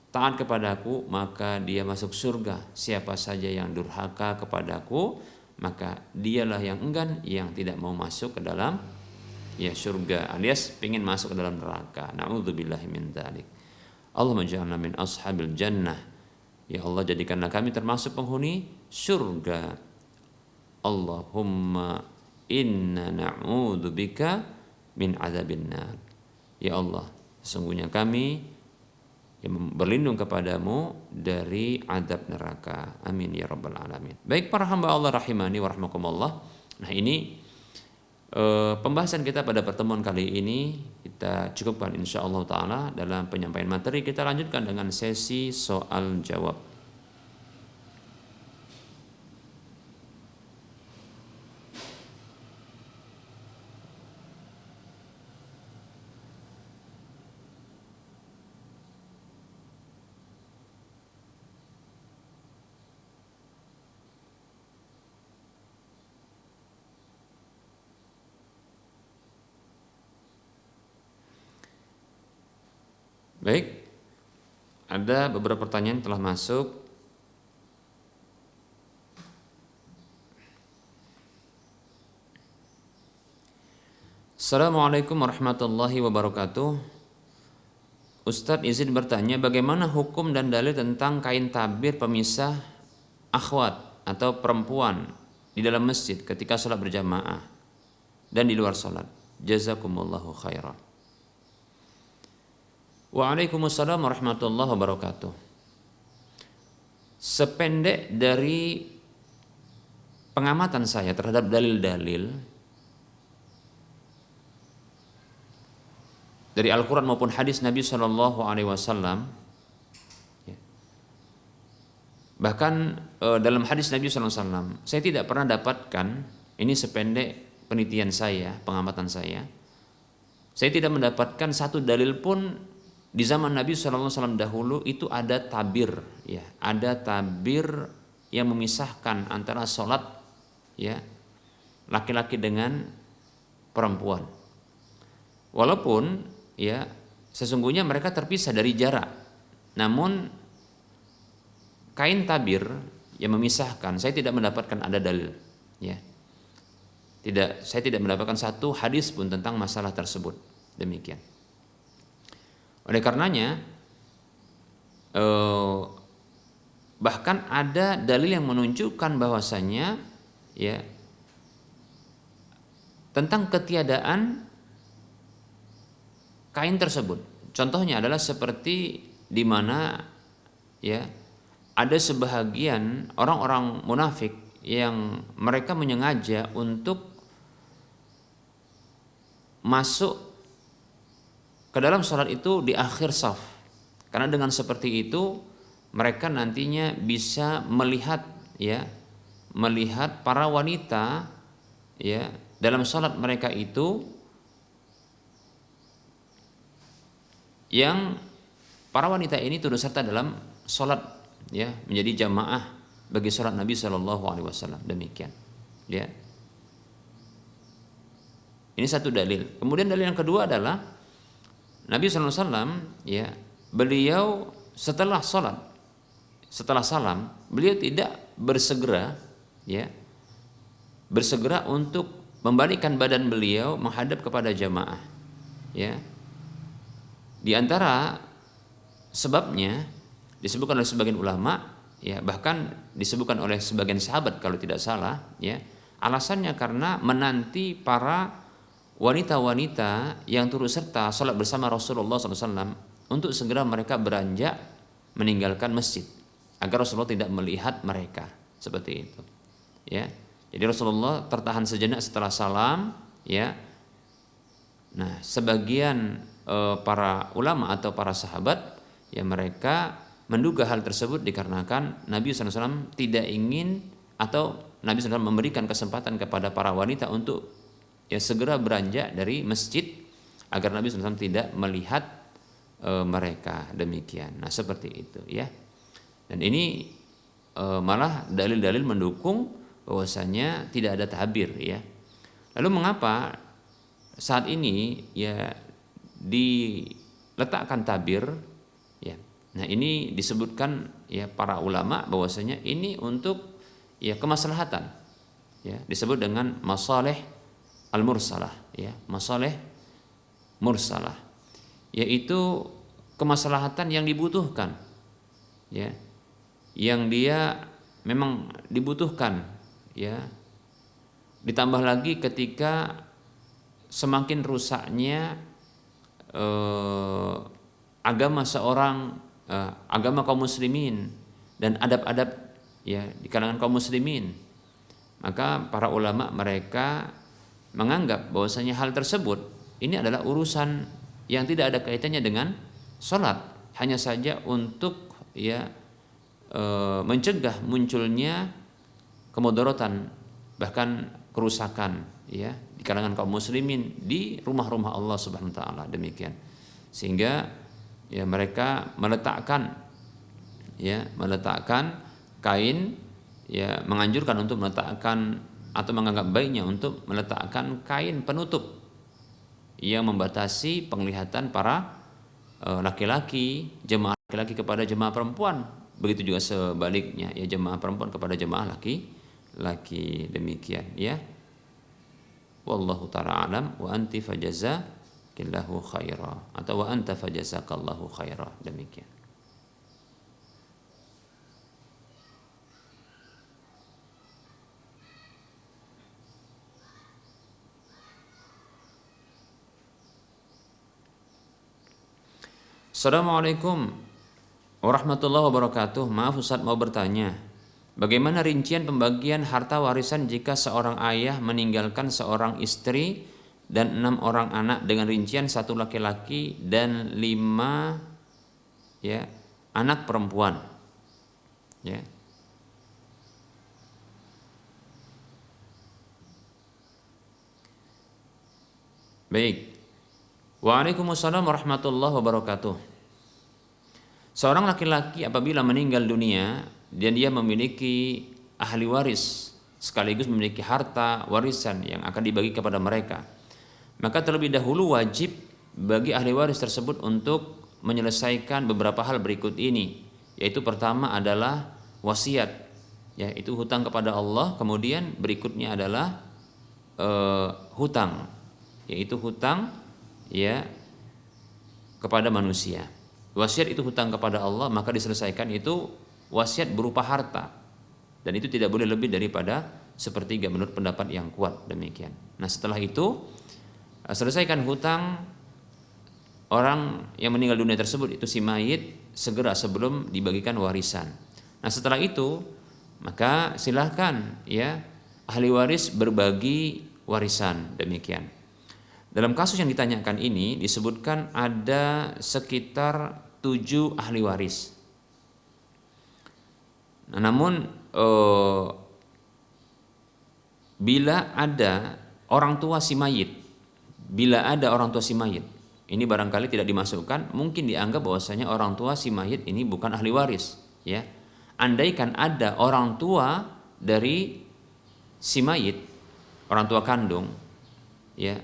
taat kepadaku, maka dia masuk surga. Siapa saja yang durhaka kepadaku, maka dialah yang enggan, yang tidak mau masuk ke dalam, ya, surga, alias ingin masuk ke dalam neraka. Na'udzubillahi min dzalik. Allahumma ja'alna min ashabil jannah. Ya Allah, jadikanlah kami termasuk penghuni surga. Allahumma inna na'udzubika min adzabin nar. Ya Allah, sesungguhnya kami yang berlindung kepadamu dari azab neraka. Amin ya rabbal alamin. Baik para hamba Allah rahimani wa rahmakumullah. Nah, ini Pembahasan kita pada pertemuan kali ini kita cukupkan insyaallah taala. Dalam penyampaian materi kita lanjutkan dengan sesi soal jawab. Baik, ada beberapa pertanyaan yang telah masuk. Assalamualaikum warahmatullahi wabarakatuh. Ustadz izin bertanya, bagaimana hukum dan dalil tentang kain tabir pemisah akhwat atau perempuan di dalam masjid ketika sholat berjamaah dan di luar sholat? Jazakumullahu khairan. Waalaikumsalam warahmatullahi wabarakatuh. Sependek dari pengamatan saya terhadap dalil-dalil dari Al-Quran maupun hadis Nabi Shallallahu Alaihi Wasallam, bahkan dalam hadis Nabi Shallallahu Alaihi Wasallam, saya tidak pernah dapatkan, ini sependek penelitian saya, pengamatan saya tidak mendapatkan satu dalil pun di zaman Nabi SAW dahulu itu ada tabir, ya, ada tabir yang memisahkan antara sholat, ya, laki-laki dengan perempuan. Walaupun, ya, sesungguhnya mereka terpisah dari jarak, namun kain tabir yang memisahkan, saya tidak mendapatkan ada dalil, ya. Saya tidak mendapatkan satu hadis pun tentang masalah tersebut. Demikian. Oleh karenanya, bahkan ada dalil yang menunjukkan bahwasanya, ya, tentang ketiadaan kain tersebut. Contohnya adalah seperti di mana, ya, ada sebahagian orang-orang munafik yang mereka menyengaja untuk masuk ke dalam sholat itu di akhir saf, karena dengan seperti itu mereka nantinya bisa melihat, ya, melihat para wanita, ya, dalam sholat mereka itu, yang para wanita ini turut serta dalam sholat, ya, menjadi jamaah bagi sholat Nabi Shallallahu Alaihi Wasallam. Demikian, ya. Ini satu dalil. Kemudian dalil yang kedua adalah Nabi SAW, ya, beliau setelah sholat, setelah salam, beliau tidak bersegera, ya, bersegera untuk membalikkan badan beliau menghadap kepada jamaah, ya. Di antara sebabnya disebutkan oleh sebagian ulama, ya, bahkan disebutkan oleh sebagian sahabat kalau tidak salah, ya, alasannya karena menanti para wanita-wanita yang turut serta sholat bersama Rasulullah SAW untuk segera mereka beranjak meninggalkan masjid agar Rasulullah tidak melihat mereka, seperti itu, ya. Jadi Rasulullah tertahan sejenak setelah salam, ya. Nah, sebagian para ulama atau para sahabat, ya, mereka menduga hal tersebut dikarenakan Nabi SAW tidak ingin, atau Nabi SAW memberikan kesempatan kepada para wanita untuk, ya, segera beranjak dari masjid agar Nabi SAW tidak melihat mereka. Demikian. Nah, seperti itu, ya. Dan ini malah dalil-dalil mendukung bahwasanya tidak ada tabir, ya. Lalu mengapa saat ini, ya, diletakkan tabir, ya. Nah, ini disebutkan, ya, para ulama bahwasanya ini untuk, ya, kemaslahatan, ya, disebut dengan masalih al-mursalah, ya, masalih mursalah, yaitu kemaslahatan yang dibutuhkan, ya, yang dia memang dibutuhkan, ya. Ditambah lagi ketika semakin rusaknya agama seorang, agama kaum muslimin dan adab-adab, ya, di kalangan kaum muslimin, maka para ulama mereka menganggap bahwasanya hal tersebut ini adalah urusan yang tidak ada kaitannya dengan sholat, hanya saja untuk mencegah munculnya kemudaratan bahkan kerusakan di kalangan kaum muslimin di rumah-rumah Allah Subhanahu wa taala, demikian. Sehingga mereka meletakkan kain, menganjurkan untuk meletakkan atau menganggap baiknya untuk meletakkan kain penutup yang membatasi penglihatan para laki-laki, jemaah laki-laki kepada jemaah perempuan. Begitu juga sebaliknya, jemaah perempuan kepada jemaah laki-laki, demikian ya. Wallahu ta'ala alam wa anti fajazakillahu khaira atau wa anta fajazakallahu khaira, demikian. Assalamualaikum warahmatullahi wabarakatuh. Maaf Ustaz, mau bertanya, bagaimana rincian pembagian harta warisan jika seorang ayah meninggalkan seorang istri dan 6 orang anak dengan rincian 1 laki-laki dan 5 anak perempuan? Baik. Waalaikumsalam warahmatullahi wabarakatuh. Seorang laki-laki apabila meninggal dunia dan dia memiliki ahli waris sekaligus memiliki harta warisan yang akan dibagi kepada mereka, maka terlebih dahulu wajib bagi ahli waris tersebut untuk menyelesaikan beberapa hal berikut ini, yaitu pertama adalah wasiat, yaitu hutang kepada Allah. Kemudian berikutnya adalah hutang, yaitu hutang kepada manusia. Wasiat itu hutang kepada Allah, maka diselesaikan itu wasiat berupa harta, dan itu tidak boleh lebih daripada 1/3 menurut pendapat yang kuat, demikian. Nah, setelah itu selesaikan hutang orang yang meninggal dunia tersebut, itu si mayit, segera sebelum dibagikan warisan. Nah, setelah itu maka silahkan ahli waris berbagi warisan, demikian. Dalam kasus yang ditanyakan ini disebutkan ada sekitar 7 ahli waris. Nah, namun bila ada orang tua si mayit, ini barangkali tidak dimasukkan, mungkin dianggap bahwasanya orang tua si mayit ini bukan ahli waris, Andaikan ada orang tua dari si mayit, orang tua kandung,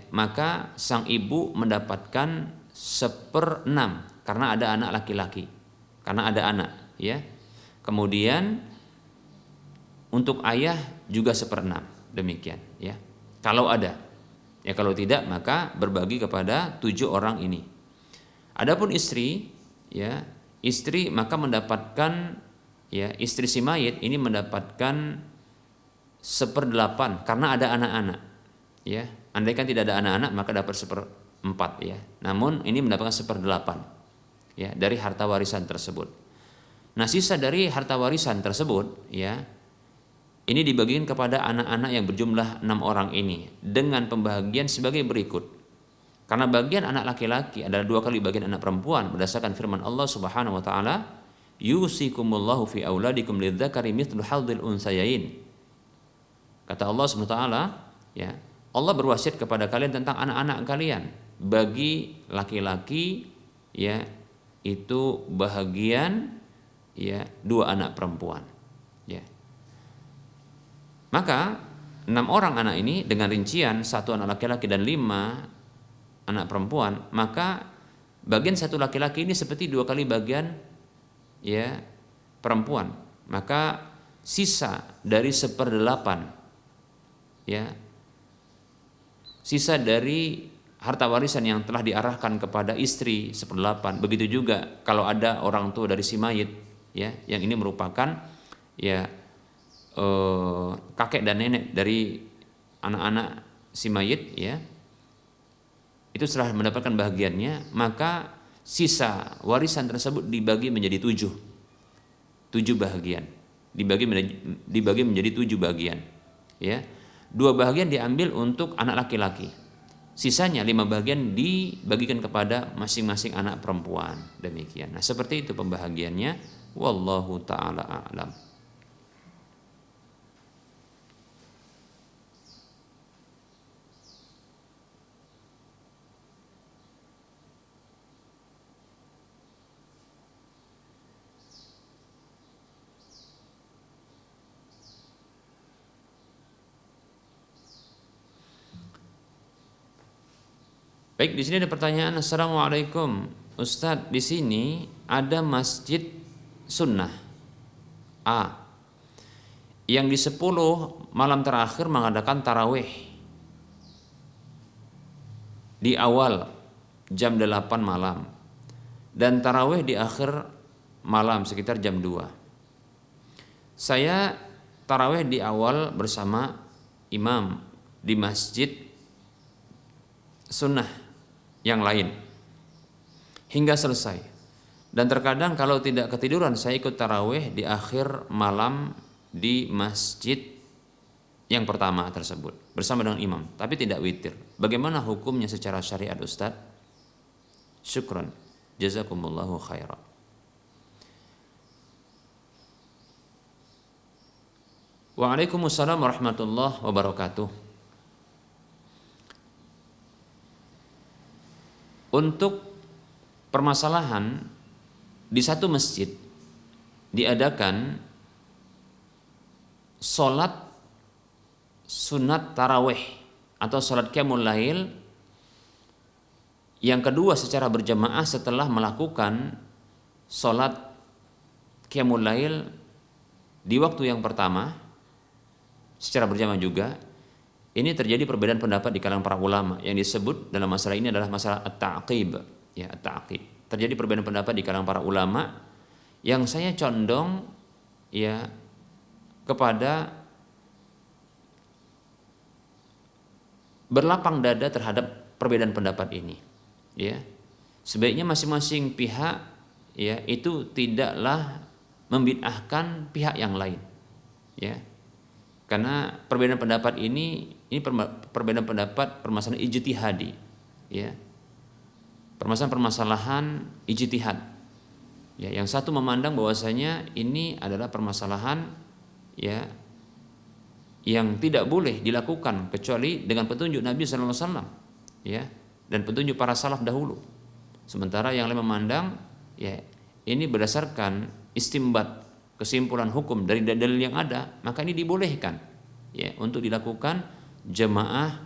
maka sang ibu mendapatkan 1/6 karena ada anak laki-laki, karena ada anak, Kemudian untuk ayah juga 1/6, demikian, Kalau ada, kalau tidak maka berbagi kepada 7 orang ini. Adapun istri, istri maka mendapatkan, istri si mayit ini mendapatkan 1/8 karena ada anak-anak, Andaikan tidak ada anak-anak maka dapat 1/4, Namun ini mendapatkan 1/8 dari harta warisan tersebut. Nah, sisa dari harta warisan tersebut ini dibagikan kepada anak-anak yang berjumlah 6 orang ini dengan pembagian sebagai berikut. Karena bagian anak laki-laki adalah 2 kali bagian anak perempuan berdasarkan firman Allah Subhanahu wa taala, yusikumullahu fi auladikum lidzakari mithlu hadzil unsayain. Kata Allah Subhanahu wa taala, Allah berwasiat kepada kalian tentang anak-anak kalian. Bagi laki-laki itu bahagian 2 anak perempuan. Maka 6 orang anak ini dengan rincian 1 anak laki-laki dan 5 anak perempuan, maka bagian 1 laki-laki ini seperti 2 kali bagian perempuan. Maka sisa dari 1/8 sisa dari harta warisan yang telah diarahkan kepada istri 1/8. Begitu juga kalau ada orang tua dari si mayit, yang ini merupakan kakek dan nenek dari anak-anak si mayit, itu setelah mendapatkan bahagiannya, maka sisa warisan tersebut dibagi menjadi 7 bahagian, dibagi menjadi 7 bagian, 2 bagian diambil untuk anak laki-laki. Sisanya 5 bagian dibagikan kepada masing-masing anak perempuan. Demikian. Nah, seperti itu pembahagiannya. Wallahu taala a'lam. Baik, di sini ada pertanyaan. Assalamualaikum, Ustadz, di sini ada masjid sunnah A yang di 10 malam terakhir mengadakan tarawih di awal jam 8 malam dan tarawih di akhir malam sekitar jam 2. Saya tarawih di awal bersama imam di masjid sunnah yang lain hingga selesai, dan terkadang kalau tidak ketiduran saya ikut tarawih di akhir malam di masjid yang pertama tersebut bersama dengan imam, tapi tidak witir. Bagaimana hukumnya secara syariat, Ustadz? Syukran, jazakumullahu khairan. Waalaikumsalam warahmatullahi wabarakatuh. Untuk permasalahan di satu masjid diadakan sholat sunat tarawih atau sholat qiyamul lail yang kedua secara berjamaah setelah melakukan sholat qiyamul lail di waktu yang pertama secara berjamaah juga. Ini terjadi perbedaan pendapat di kalangan para ulama. Yang disebut dalam masalah ini adalah masalah at-ta'qib, ya, at-ta'qib. Terjadi perbedaan pendapat di kalangan para ulama, yang saya condong ya kepada berlapang dada terhadap perbedaan pendapat ini, ya. Sebaiknya masing-masing pihak ya itu tidaklah membid'ahkan pihak yang lain, ya. Karena perbedaan pendapat ini perbedaan pendapat permasalahan ijtihadi, ya. Permasalahan ijtihad. Ya, yang satu memandang bahwasanya ini adalah permasalahan ya yang tidak boleh dilakukan kecuali dengan petunjuk Nabi sallallahu alaihi wasallam, ya, dan petunjuk para salaf dahulu. Sementara yang lain memandang ya ini berdasarkan istimbat, kesimpulan hukum dari dalil yang ada, maka ini dibolehkan ya untuk dilakukan jamaah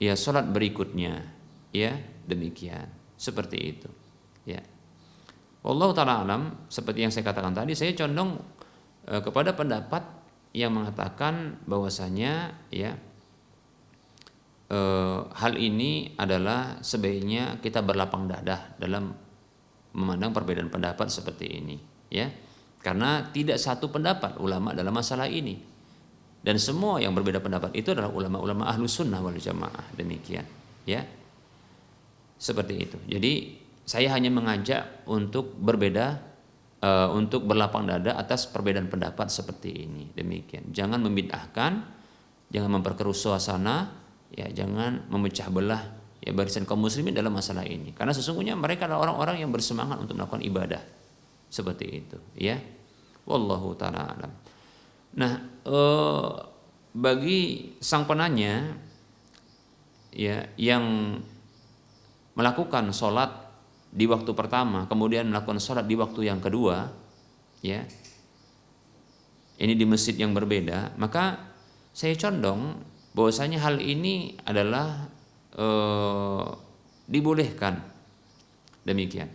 ya salat berikutnya, ya, demikian, seperti itu, ya. Wallahu taala alam, seperti yang saya katakan tadi, saya condong kepada pendapat yang mengatakan bahwasanya ya hal ini adalah sebaiknya kita berlapang dada dalam memandang perbedaan pendapat seperti ini, ya. Karena tidak satu pendapat ulama dalam masalah ini, dan semua yang berbeda pendapat itu adalah ulama-ulama ahlus sunnah wal jamaah, demikian, ya, seperti itu. Jadi saya hanya mengajak untuk berbeda, untuk berlapang dada atas perbedaan pendapat seperti ini, demikian. Jangan membid'ahkan, jangan memperkeruh suasana, ya, jangan memecah belah ya barisan kaum muslimin dalam masalah ini, karena sesungguhnya mereka adalah orang-orang yang bersemangat untuk melakukan ibadah seperti itu, ya. Wallahu ta'ala alam. Nah, bagi sang penanya ya yang melakukan sholat di waktu pertama kemudian melakukan sholat di waktu yang kedua, ya, ini di masjid yang berbeda, maka saya condong bahwasanya hal ini adalah dibolehkan, demikian,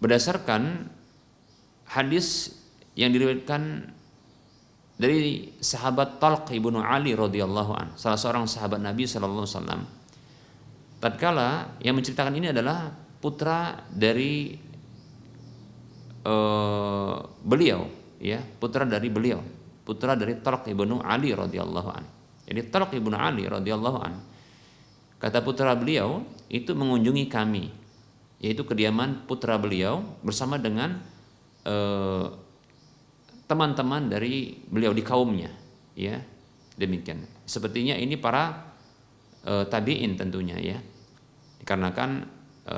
berdasarkan hadis yang diriwayatkan dari sahabat Talq ibnu Ali radhiyallahu an, salah seorang sahabat Nabi sallallahu alaihi wasallam. Tatkala yang menceritakan ini adalah putra dari beliau, ya, putra dari beliau, putra dari Talq ibnu Ali radhiyallahu an. Jadi Talq ibnu Ali radhiyallahu an, kata putra beliau itu mengunjungi kami, yaitu kediaman putra beliau bersama dengan teman-teman dari beliau di kaumnya, ya, Demikian. Sepertinya ini para tabi'in tentunya ya. Dikarenakan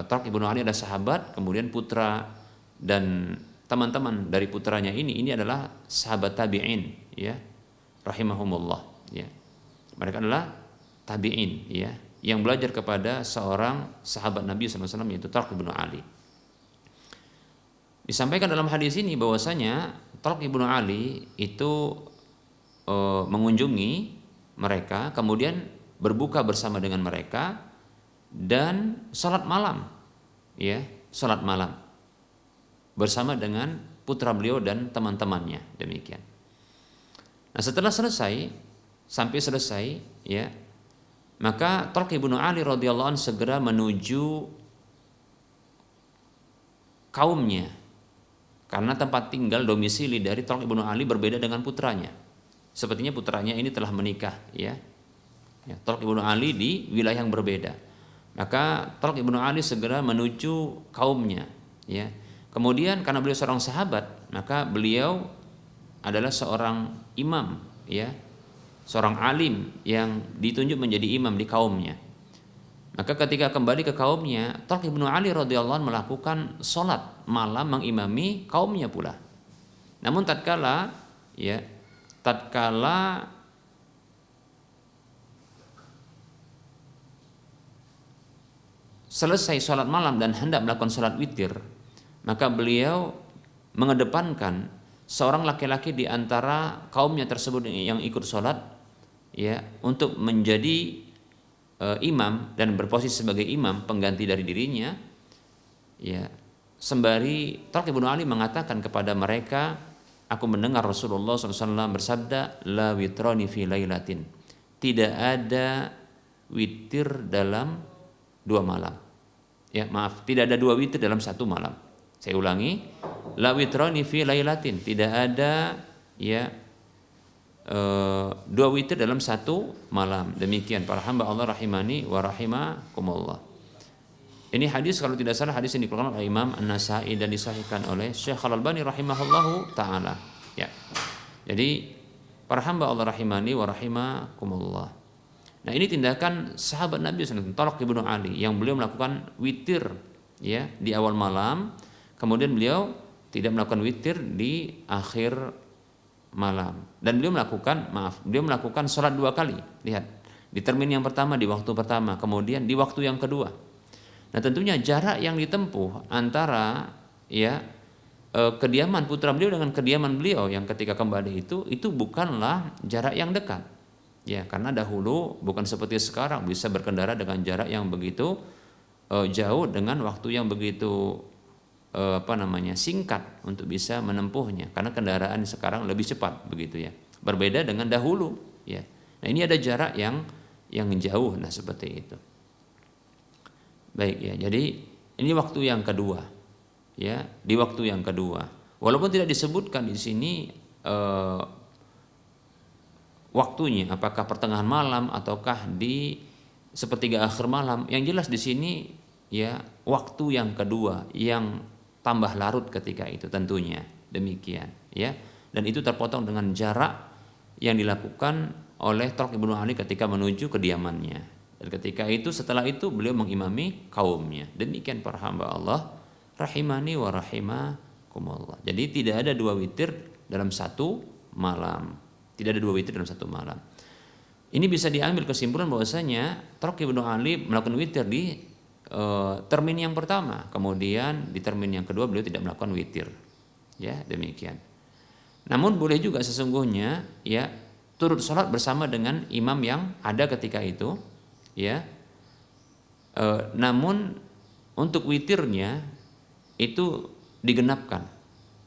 Thalq ibnu Ali adalah sahabat, kemudian putra dan teman-teman dari putranya ini adalah sahabat tabi'in ya, rahimahumullah ya. Mereka adalah tabi'in ya, yang belajar kepada seorang sahabat Nabi SAW yaitu Thalq ibnu Ali. Disampaikan dalam hadis ini bahwasanya Thalq ibnu Ali itu mengunjungi mereka, kemudian berbuka bersama dengan mereka dan salat malam ya, salat malam bersama dengan putra beliau dan teman-temannya, demikian. Nah, setelah sampai selesai ya, maka Thalq ibnu Ali radhiyallahu anhu segera menuju kaumnya, karena tempat tinggal domisili dari Thalq ibnu Ali berbeda dengan putranya. Sepertinya putranya ini telah menikah ya. Thalq ibnu Ali di wilayah yang berbeda. Maka Thalq ibnu Ali segera menuju kaumnya ya. Kemudian karena beliau seorang sahabat, maka beliau adalah seorang imam ya, seorang alim yang ditunjuk menjadi imam di kaumnya. Maka ketika kembali ke kaumnya, Thalq ibnu Ali radhiyallahu anhu melakukan sholat malam mengimami kaumnya pula. Namun tatkala selesai sholat malam dan hendak melakukan sholat witir, maka beliau mengedepankan seorang laki-laki di antara kaumnya tersebut yang ikut sholat ya, untuk menjadi imam dan berposisi sebagai imam pengganti dari dirinya ya, sembari Thalq ibnu Ali mengatakan kepada mereka, aku mendengar Rasulullah SAW bersabda, la witrani fi lailatin, tidak ada witir dalam 2 malam ya, maaf, tidak ada 2 witir dalam 1 malam. Saya ulangi, la witrani fi lailatin, tidak ada ya 2 witir dalam 1 malam. Demikian para hamba Allah rahimani wa rahimakumullah. Ini hadis kalau tidak salah hadis yang dikeluarkan oleh Imam An-Nasa'i dan disahihkan oleh Syekh Al-Albani rahimahullahu taala ya. Jadi para hamba Allah rahimani wa rahimakumullah. Nah, ini tindakan sahabat Nabi SAW, Thalq ibnu Ali, yang beliau melakukan witir ya di awal malam, kemudian beliau tidak melakukan witir di akhir malam, dan beliau melakukan sholat 2 kali. Lihat, di termin yang pertama di waktu pertama, kemudian di waktu yang kedua. Nah, tentunya jarak yang ditempuh antara ya kediaman putra beliau dengan kediaman beliau yang ketika kembali itu bukanlah jarak yang dekat ya, karena dahulu bukan seperti sekarang bisa berkendara dengan jarak yang begitu jauh dengan waktu yang begitu singkat untuk bisa menempuhnya, karena kendaraan sekarang lebih cepat begitu ya, berbeda dengan dahulu ya. Nah, ini ada jarak yang jauh, nah seperti itu. Baik ya, jadi ini waktu yang kedua ya, di waktu yang kedua walaupun tidak disebutkan di sini waktunya apakah pertengahan malam ataukah di sepertiga akhir malam, yang jelas di sini ya waktu yang kedua yang tambah larut ketika itu tentunya, demikian ya. Dan itu terpotong dengan jarak yang dilakukan oleh Thalq ibnu Ali ketika menuju kediamannya, dan ketika itu setelah itu beliau mengimami kaumnya. Demikian para hamba Allah rahimani wa rahimakumullah. Jadi tidak ada 2 witir dalam 1 malam, tidak ada 2 witir dalam 1 malam. Ini bisa diambil kesimpulan bahwasanya Thalq ibnu Ali melakukan witir di termin yang pertama, kemudian di termin yang kedua beliau tidak melakukan witir ya, demikian. Namun boleh juga sesungguhnya ya turut sholat bersama dengan imam yang ada ketika itu ya, namun untuk witirnya itu digenapkan.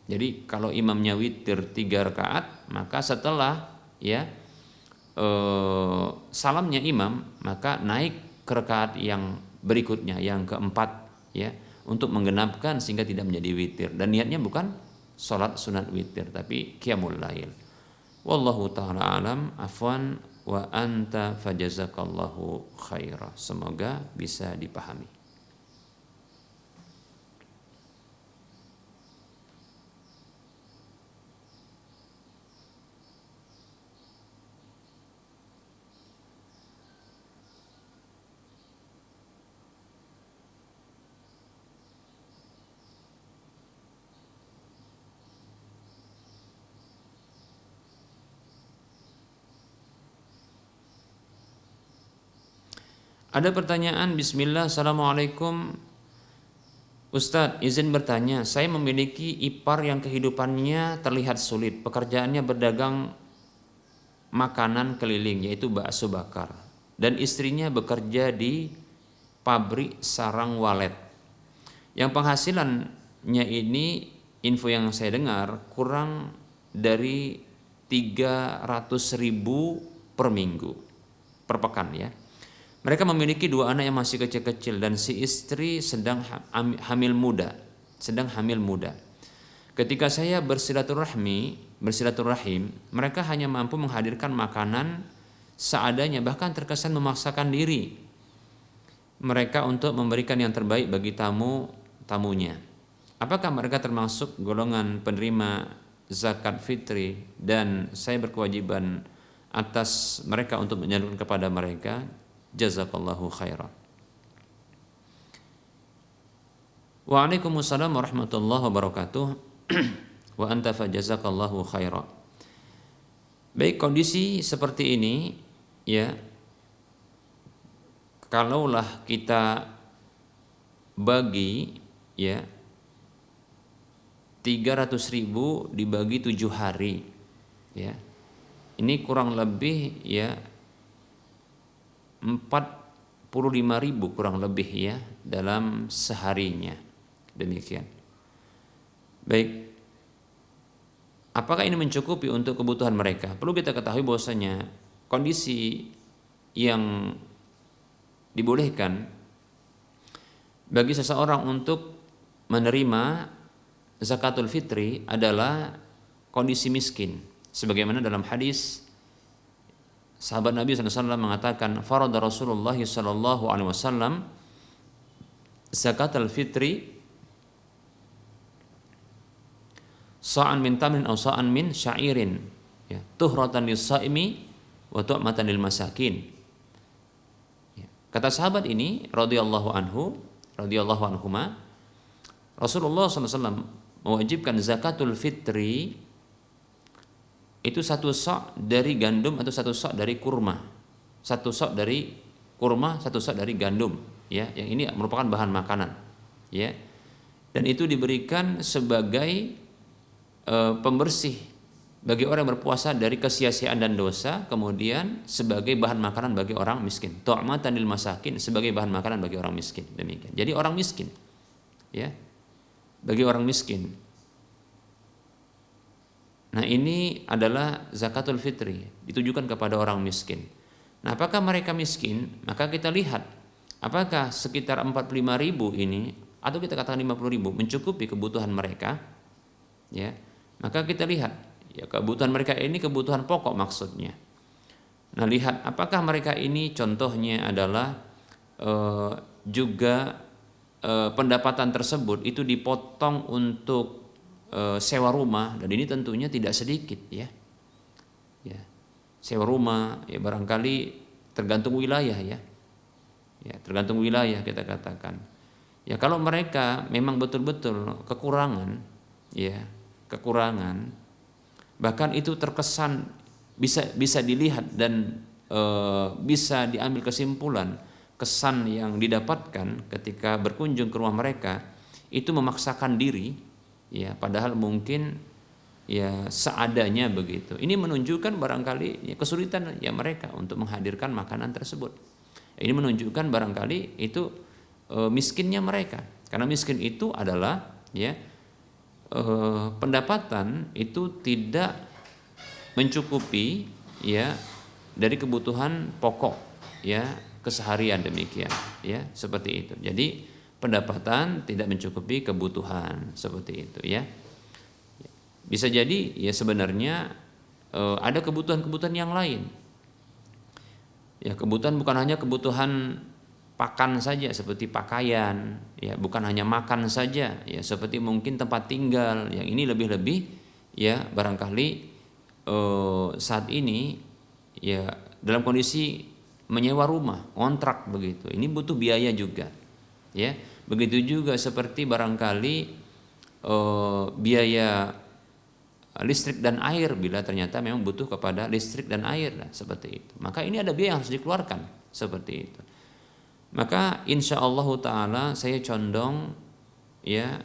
Jadi kalau imamnya witir 3 rakaat, maka setelah ya salamnya imam, maka naik ke rakaat yang berikutnya, yang keempat ya, untuk menggenapkan sehingga tidak menjadi witir, dan niatnya bukan sholat sunat witir tapi qiyamul lail. Wallahu ta'ala alam. Afwan wa anta fajazakallahu khaira. Semoga bisa dipahami. Ada pertanyaan, Bismillah, Assalamualaikum Ustadz, izin bertanya, saya memiliki ipar yang kehidupannya terlihat sulit. Pekerjaannya berdagang makanan keliling, yaitu bakso bakar. Dan istrinya bekerja di pabrik sarang walet. Yang penghasilannya ini, info yang saya dengar, kurang dari 300.000 per minggu, per pekan ya. Mereka memiliki 2 anak yang masih kecil-kecil dan si istri sedang hamil muda, Ketika saya bersilaturahim, mereka hanya mampu menghadirkan makanan seadanya, bahkan terkesan memaksakan diri mereka untuk memberikan yang terbaik bagi tamunya. Apakah mereka termasuk golongan penerima zakat fitri dan saya berkewajiban atas mereka untuk menyalurkan kepada mereka? Jazakallahu khairan. Waalaikumsalam warahmatullahi wabarakatuh. Wa anta fa jazakallahu khairan. Baik, kondisi seperti ini ya, kalaulah kita bagi ya 300.000 dibagi 7 hari ya, ini kurang lebih ya 45.000 kurang lebih ya dalam seharinya, demikian. Baik, apakah ini mencukupi untuk kebutuhan mereka? Perlu kita ketahui bahwasanya kondisi yang dibolehkan bagi seseorang untuk menerima zakatul fitri adalah kondisi miskin, sebagaimana dalam hadis sahabat Nabi SAW mengatakan, farada Rasulullah SAW zakat al-fitri sa'an min tamrin aw sa'an min sya'irin ya, tuhratan lis-sa'imi wa tu'matan lil masakin. Ya. Kata sahabat ini radhiyallahu anhuma, Rasulullah SAW mewajibkan zakatul fitri itu 1 sok dari gandum atau 1 sok dari kurma, 1 sok dari kurma, 1 sok dari gandum ya, yang ini merupakan bahan makanan ya, dan itu diberikan sebagai pembersih bagi orang yang berpuasa dari kesia-siaan dan dosa, kemudian sebagai bahan makanan bagi orang miskin, tu'matan lil masakin, sebagai bahan makanan bagi orang miskin, demikian. Jadi orang miskin ya, bagi orang miskin. Nah, ini adalah zakatul fitri, ditujukan kepada orang miskin. Nah, apakah mereka miskin? Maka kita lihat apakah sekitar 45.000 ini atau kita katakan 50.000 mencukupi kebutuhan mereka ya. Maka kita lihat ya, kebutuhan mereka ini kebutuhan pokok maksudnya. Nah, lihat apakah mereka ini contohnya adalah juga pendapatan tersebut itu dipotong untuk sewa rumah, dan ini tentunya tidak sedikit ya. Ya, sewa rumah ya barangkali tergantung wilayah ya. Ya, tergantung wilayah kita katakan. Ya, kalau mereka memang betul-betul kekurangan ya, bahkan itu terkesan bisa dilihat dan bisa diambil kesimpulan kesan yang didapatkan ketika berkunjung ke rumah mereka itu memaksakan diri. Ya, padahal mungkin ya seadanya begitu. Ini menunjukkan barangkali ya, kesulitan ya mereka untuk menghadirkan makanan tersebut. Ini menunjukkan barangkali itu miskinnya mereka. Karena miskin itu adalah ya pendapatan itu tidak mencukupi ya dari kebutuhan pokok ya keseharian, demikian ya, seperti itu. Jadi pendapatan tidak mencukupi kebutuhan, seperti itu ya. Bisa jadi ya sebenarnya ada kebutuhan-kebutuhan yang lain. Ya, kebutuhan bukan hanya kebutuhan pakan saja seperti pakaian, ya, bukan hanya makan saja, ya, seperti mungkin tempat tinggal. Yang ini lebih-lebih ya barangkali saat ini ya dalam kondisi menyewa rumah, kontrak begitu. Ini butuh biaya juga. Ya, begitu juga seperti barangkali biaya listrik dan air bila ternyata memang butuh kepada listrik dan air, seperti itu. Maka ini ada biaya yang harus dikeluarkan seperti itu. Maka insya Allah taala saya condong ya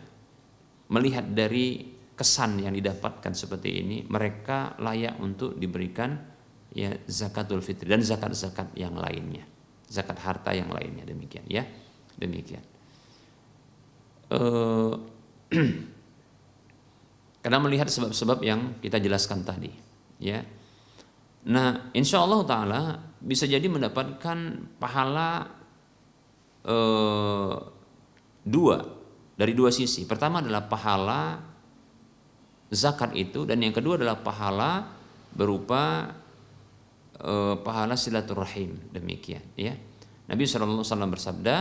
melihat dari kesan yang didapatkan seperti ini, mereka layak untuk diberikan ya zakatul fitri dan zakat-zakat yang lainnya, zakat harta yang lainnya, demikian ya, demikian. Karena melihat sebab-sebab yang kita jelaskan tadi, ya. Nah, insya Allah taala bisa jadi mendapatkan pahala dari dua sisi. Pertama adalah pahala zakat itu, dan yang kedua adalah pahala berupa pahala silaturahim, demikian ya. Nabi SAW bersabda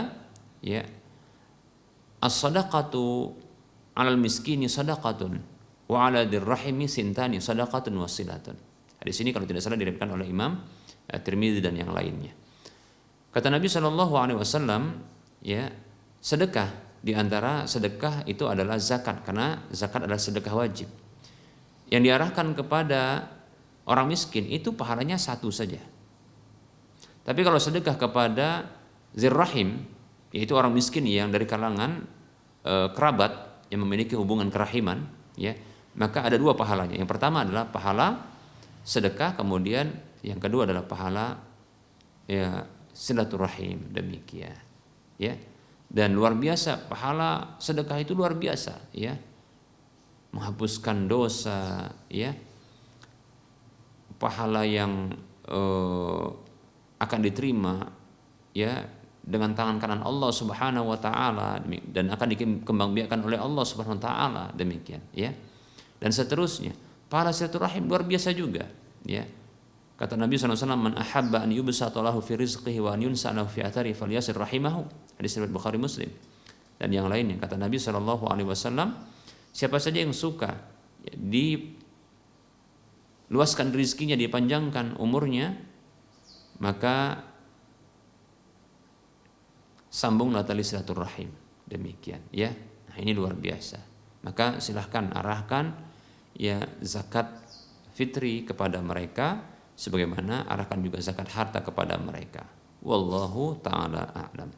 ya, as-sadaqatu 'alal miskini sadaqatun wa 'ala dirrahimi sintani sadaqatun wasilatun. Hadis ini kalau tidak salah diriwayatkan oleh Imam Tirmidzi dan yang lainnya. Kata Nabi SAW ya, sedekah di antara sedekah itu adalah zakat, karena zakat adalah sedekah wajib. Yang diarahkan kepada orang miskin itu pahalanya satu saja. Tapi kalau sedekah kepada zirrahim, yaitu orang miskin yang dari kalangan kerabat yang memiliki hubungan kerahiman, ya, maka ada dua pahalanya. Yang pertama adalah pahala sedekah, kemudian yang kedua adalah pahala ya silaturahim, demikian. Ya. Dan luar biasa, pahala sedekah itu luar biasa, ya, menghapuskan dosa, ya, pahala yang akan diterima ya dengan tangan kanan Allah Subhanahu wa taala, dan akan dikembangbiakkan oleh Allah Subhanahu wa taala, demikian ya. Dan seterusnya, pahala silaturahim luar biasa juga, ya. Kata Nabi SAW, man ahabba an yubsata lahu fi rizqihi wa an yunsa lahu fi athari falyasir rahimahu. Hadis riwayat Bukhari Muslim. Dan yang lainnya, kata Nabi SAW, siapa saja yang suka diluaskan rizkinya, dipanjangkan umurnya, maka sambunglah tali silaturahim, demikian ya. Nah, ini luar biasa. Maka silahkan arahkan ya zakat fitri kepada mereka, sebagaimana arahkan juga zakat harta kepada mereka. Wallahu ta'ala a'lam.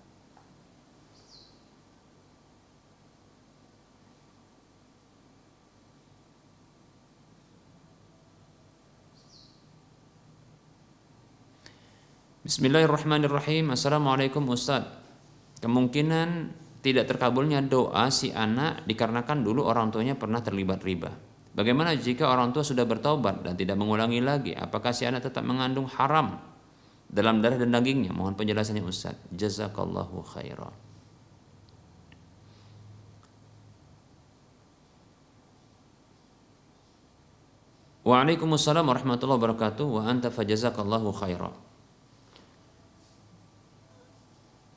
Bismillahirrahmanirrahim. Assalamualaikum Ustaz. Kemungkinan tidak terkabulnya doa si anak dikarenakan dulu orang tuanya pernah terlibat riba. Bagaimana jika orang tua sudah bertobat dan tidak mengulangi lagi? Apakah si anak tetap mengandung haram dalam darah dan dagingnya? Mohon penjelasannya Ustaz. Jazakallahu khairan. Waalaikumsalam warahmatullahi wabarakatuh. Wa anta fajazakallahu khairan.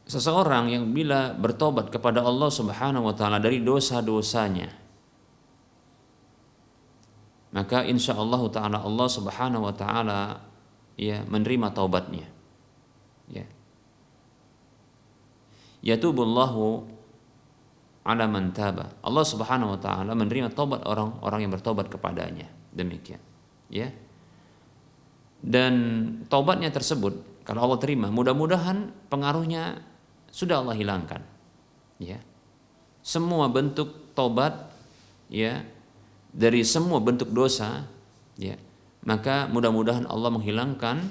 Seseorang yang bila bertobat kepada Allah Subhanahu wa taala dari dosa-dosanya, maka insya Allah taala Allah Subhanahu wa taala ya menerima taubatnya. Ya. Yatubullahu ala man taba. Allah Subhanahu wa taala menerima taubat orang-orang yang bertobat kepadanya. Demikian. Ya. Dan taubatnya tersebut kalau Allah terima, mudah-mudahan pengaruhnya sudah Allah hilangkan. Ya. Semua bentuk taubat ya dari semua bentuk dosa, ya, maka mudah-mudahan Allah menghilangkan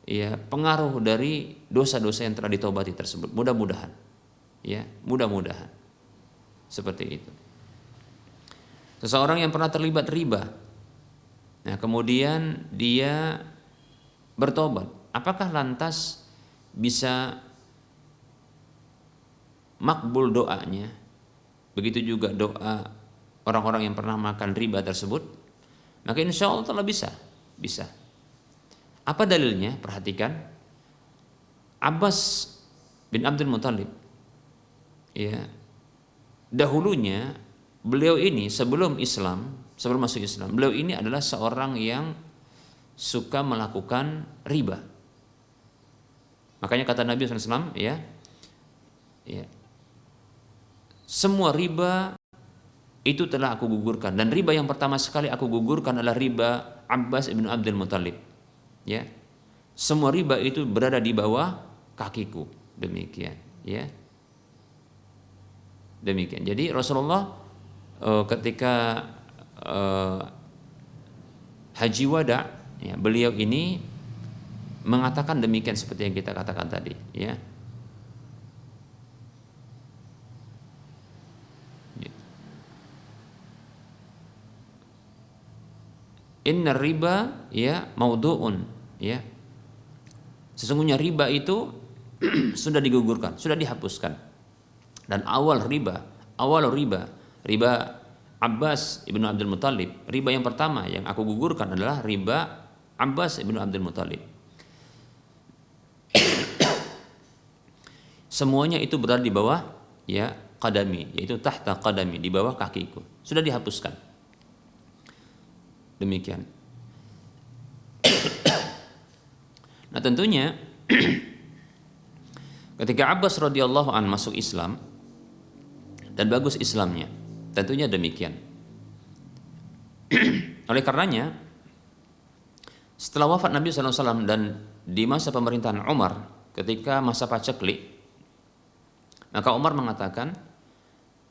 ya pengaruh dari dosa-dosa yang telah ditobati tersebut. Mudah-mudahan, ya, mudah-mudahan seperti itu. Seseorang yang pernah terlibat riba, nah kemudian dia bertobat, apakah lantas bisa makbul doanya? Begitu juga doa orang-orang yang pernah makan riba tersebut, maka insya Allah telah bisa. Apa dalilnya? Perhatikan, Abbas bin Abdul Muthalib, ya, dahulunya beliau ini sebelum masuk Islam, beliau ini adalah seorang yang suka melakukan riba. Makanya kata Nabi SAW, ya, semua riba itu telah aku gugurkan, dan riba yang pertama sekali aku gugurkan adalah riba Abbas bin Abdul Muthalib. Ya, semua riba itu berada di bawah kakiku. Demikian, ya. Demikian. Jadi Rasulullah ketika haji wada, ya, beliau ini mengatakan demikian seperti yang kita katakan tadi, ya. Inna riba, ya, maudu'un, ya. Sesungguhnya riba itu sudah digugurkan, sudah dihapuskan. Dan awal riba Abbas ibnu Abdul Muthalib, riba yang pertama yang aku gugurkan adalah riba Abbas ibnu Abdul Muthalib. Semuanya itu berada di bawah, ya, qadami, yaitu tahta qadami, di bawah kakiku. Sudah dihapuskan. Demikian. Nah, tentunya ketika Abbas radhiyallahu an masuk Islam dan bagus Islamnya, tentunya demikian. Oleh karenanya, setelah wafat Nabi SAW dan di masa pemerintahan Umar, ketika masa paceklik, maka Umar mengatakan,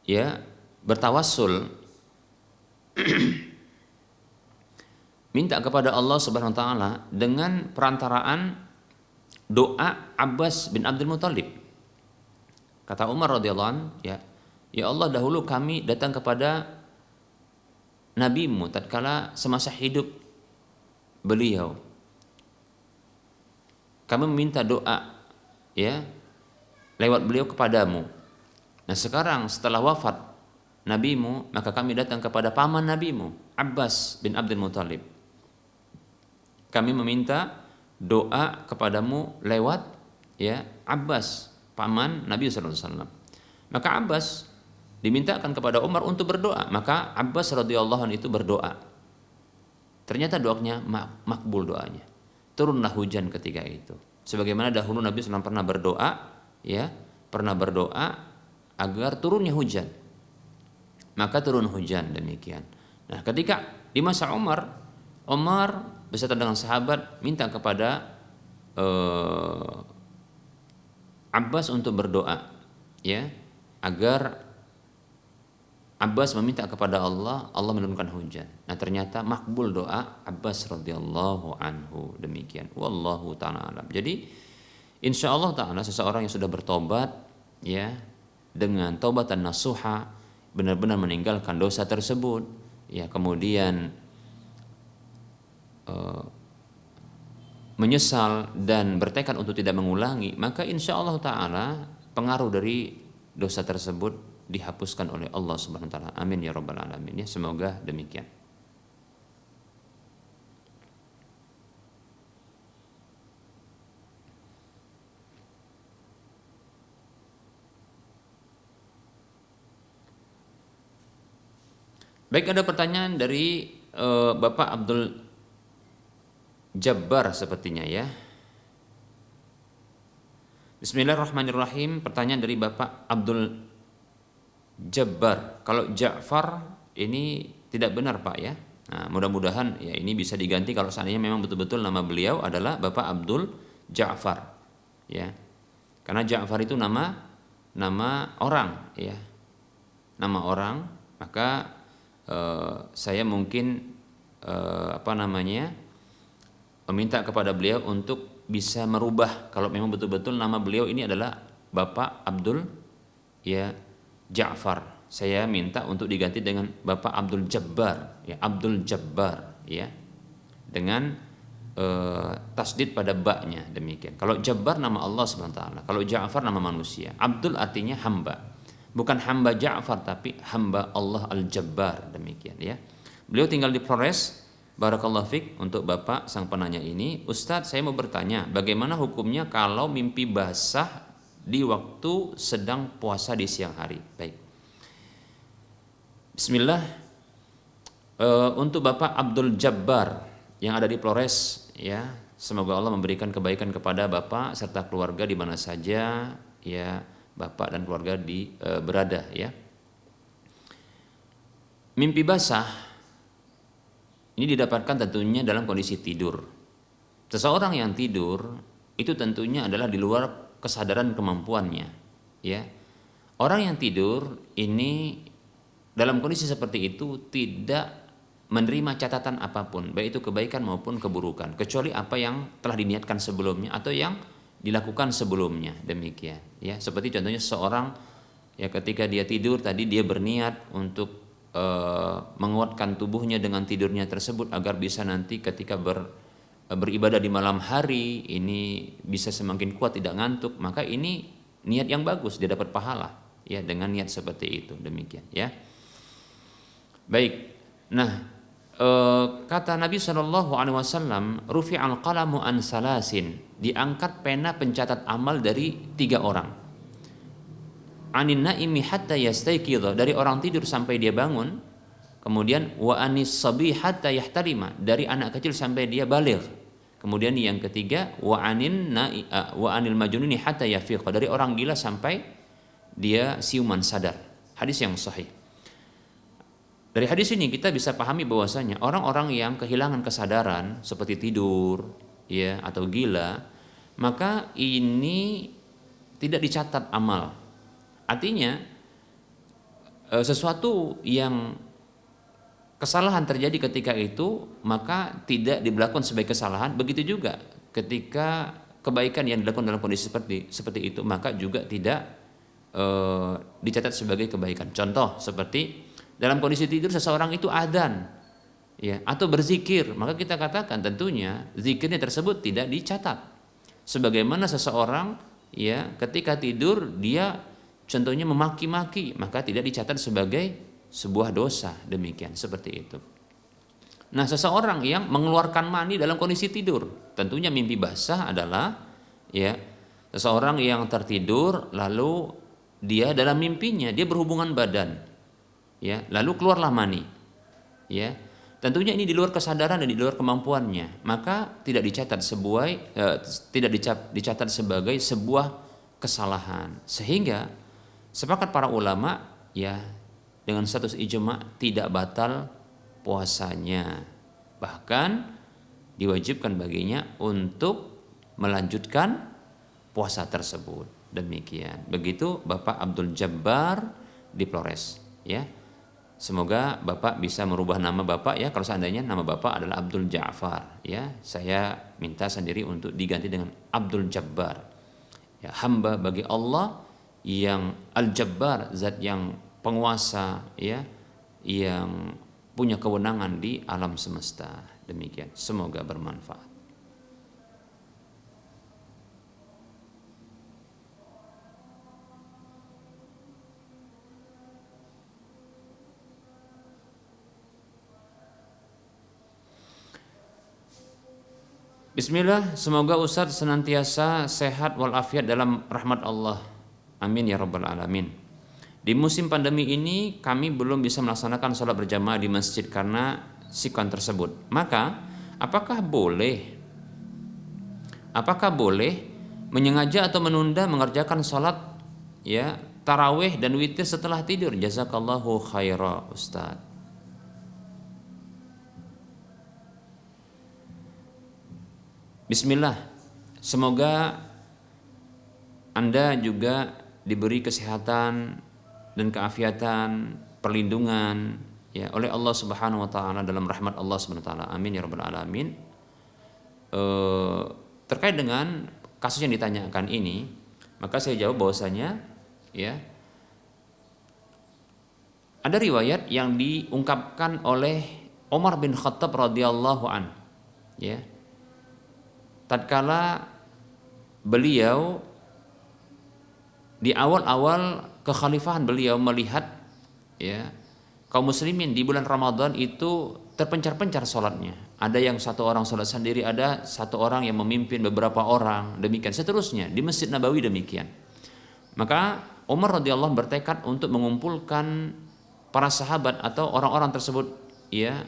ya, bertawassul, minta kepada Allah Subhanahu wa taala dengan perantaraan doa Abbas bin Abdul Muthalib. Kata Umar radhiyallahu anhu, ya Allah, dahulu kami datang kepada nabimu tatkala semasa hidup beliau. Kami meminta doa, ya, lewat beliau kepadamu. Nah, sekarang setelah wafat nabimu, maka kami datang kepada paman nabimu, Abbas bin Abdul Muthalib. Kami meminta doa kepadamu lewat, ya, Abbas, paman Nabi SAW. Maka Abbas dimintakan kepada Umar untuk berdoa. Maka Abbas radhiyallahu anhu itu berdoa. Ternyata doanya makbul doanya. Turunlah hujan ketika itu. Sebagaimana dahulu Nabi SAW pernah berdoa, ya, agar turunnya hujan. Maka turun hujan, demikian. Nah, ketika di masa Umar beserta dengan sahabat minta kepada Abbas untuk berdoa, ya, agar Abbas meminta kepada Allah menurunkan hujan. Nah, ternyata makbul doa Abbas radhiyallahu anhu, demikian. Wallahu ta'ala alam. Jadi insyaallah ta'ala seseorang yang sudah bertobat, ya, dengan taubatan nasuha, benar-benar meninggalkan dosa tersebut, ya, kemudian menyesal dan bertekad untuk tidak mengulangi, maka insya Allah Ta'ala pengaruh dari dosa tersebut dihapuskan oleh Allah Subhanahu Wa Ta'ala. Amin ya Rabbal Alamin. Ya, semoga demikian. Baik, ada pertanyaan dari Bapak Abdul Jabbar sepertinya, ya. Bismillahirrahmanirrahim. Pertanyaan dari Bapak Abdul Jabbar. Kalau Ja'far ini tidak benar, Pak, ya. Nah, mudah-mudahan ya ini bisa diganti kalau seandainya memang betul-betul nama beliau adalah Bapak Abdul Ja'far, ya. Karena Ja'far itu nama orang, ya. Nama orang, maka saya mungkin meminta kepada beliau untuk bisa merubah kalau memang betul-betul nama beliau ini adalah Bapak Abdul, ya, Ja'far. Saya minta untuk diganti dengan Bapak Abdul Jabbar, ya, Abdul Jabbar, ya, dengan tasdid pada ba-nya, demikian. Kalau Jabbar nama Allah Subhanahu wa taala, kalau Ja'far nama manusia. Abdul artinya hamba. Bukan hamba Ja'far tapi hamba Allah Al-Jabbar, demikian, ya. Beliau tinggal di Flores. Barakallahu fiq. Untuk Bapak sang penanya ini, Ustadz, saya mau bertanya, bagaimana hukumnya kalau mimpi basah di waktu sedang puasa di siang hari? Baik. Bismillah. Untuk Bapak Abdul Jabbar yang ada di Flores, ya, semoga Allah memberikan kebaikan kepada Bapak serta keluarga di mana saja, ya, Bapak dan keluarga berada, ya. Mimpi basah ini didapatkan tentunya dalam kondisi tidur. Seseorang yang tidur itu tentunya adalah di luar kesadaran kemampuannya, ya. Orang yang tidur ini dalam kondisi seperti itu tidak menerima catatan apapun, baik itu kebaikan maupun keburukan, kecuali apa yang telah diniatkan sebelumnya atau yang dilakukan sebelumnya, demikian, ya. Seperti contohnya seorang, ya, ketika dia tidur tadi dia berniat untuk menguatkan tubuhnya dengan tidurnya tersebut agar bisa nanti ketika beribadah di malam hari ini bisa semakin kuat, tidak ngantuk, maka ini niat yang bagus, dia dapat pahala, ya, dengan niat seperti itu, demikian, ya. Baik. Nah, kata Nabi SAW, rufi'al qalamu an salasin, diangkat pena pencatat amal dari 3 orang. Anin naimi hatta yastayqidha, dari orang tidur sampai dia bangun. Kemudian wa anis sabi hatta yahtalima, dari anak kecil sampai dia baligh. Kemudian yang ketiga wa anil majnuni hatta yafiqa, dari orang gila sampai dia siuman sadar. Hadis yang sahih. Dari hadis ini kita bisa pahami bahwasanya orang-orang yang kehilangan kesadaran seperti tidur, ya, atau gila, maka ini tidak dicatat amal. Artinya sesuatu yang kesalahan terjadi ketika itu maka tidak diberlakukan sebagai kesalahan. Begitu juga ketika kebaikan yang dilakukan dalam kondisi seperti itu maka juga tidak dicatat sebagai kebaikan. Contoh seperti dalam kondisi tidur seseorang itu adzan, ya, atau berzikir, maka kita katakan tentunya zikirnya tersebut tidak dicatat. Sebagaimana seseorang, ya, ketika tidur dia contohnya memaki-maki, maka tidak dicatat sebagai sebuah dosa, demikian, seperti itu. Nah, seseorang yang mengeluarkan mani dalam kondisi tidur, tentunya mimpi basah adalah, ya, seseorang yang tertidur lalu dia dalam mimpinya dia berhubungan badan, ya, lalu keluarlah mani, ya, tentunya ini di luar kesadaran dan di luar kemampuannya, maka tidak dicatat sebagai sebuah kesalahan. Sehingga sepakat para ulama, ya, dengan status ijma tidak batal puasanya, bahkan diwajibkan baginya untuk melanjutkan puasa tersebut, demikian. Begitu Bapak Abdul Jabbar di Flores, ya. Semoga Bapak bisa merubah nama Bapak, ya. Kalau seandainya nama Bapak adalah Abdul Ja'far, ya, saya minta sendiri untuk diganti dengan Abdul Jabbar, ya, hamba bagi Allah yang Al-Jabbar, zat yang penguasa, ya, yang punya kewenangan di alam semesta, demikian. Semoga bermanfaat. Bismillah, semoga Ustadz senantiasa sehat walafiat dalam rahmat Allah. Amin ya rabbal alamin. Di musim pandemi ini kami belum bisa melaksanakan sholat berjamaah di masjid karena sikon tersebut. Maka apakah boleh menyengaja atau menunda mengerjakan sholat, ya, tarawih dan witir setelah tidur? Jazakallahu khaira Ustadz. Bismillah, semoga Anda juga diberi kesehatan dan keafiatan, perlindungan, ya, oleh Allah Subhanahu wa taala, dalam rahmat Allah Subhanahu wa taala. Amin ya rabbal alamin. Terkait dengan kasus yang ditanyakan ini, maka saya jawab bahwasanya, ya, ada riwayat yang diungkapkan oleh Umar bin Khattab radhiyallahu an, ya, tatkala beliau di awal-awal kekhalifahan beliau melihat, ya, kaum muslimin di bulan Ramadan itu terpencar-pencar sholatnya. Ada yang satu orang sholat sendiri, ada satu orang yang memimpin beberapa orang, demikian seterusnya di Masjid Nabawi, demikian. Maka Umar radhiyallahu anhu bertekad untuk mengumpulkan para sahabat atau orang-orang tersebut, ya,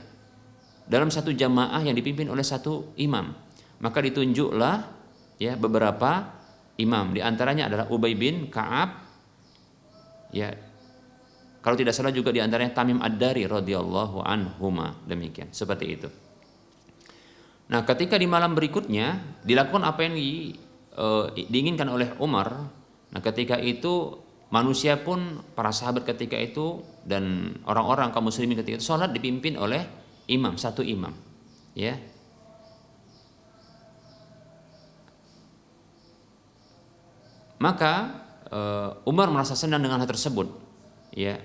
dalam satu jamaah yang dipimpin oleh satu imam. Maka ditunjuklah, ya, beberapa imam, di antaranya adalah Ubay bin Ka'ab, ya, kalau tidak salah juga di antaranya Tamim Ad-Dari radhiyallahu anhuma, demikian, seperti itu. Nah, ketika di malam berikutnya dilakukan apa yang diinginkan oleh Umar. Nah, ketika itu manusia pun, para sahabat ketika itu dan orang-orang kaum muslimin ketika itu sholat dipimpin oleh imam, satu imam, ya. Maka Umar merasa senang dengan hal tersebut, ya.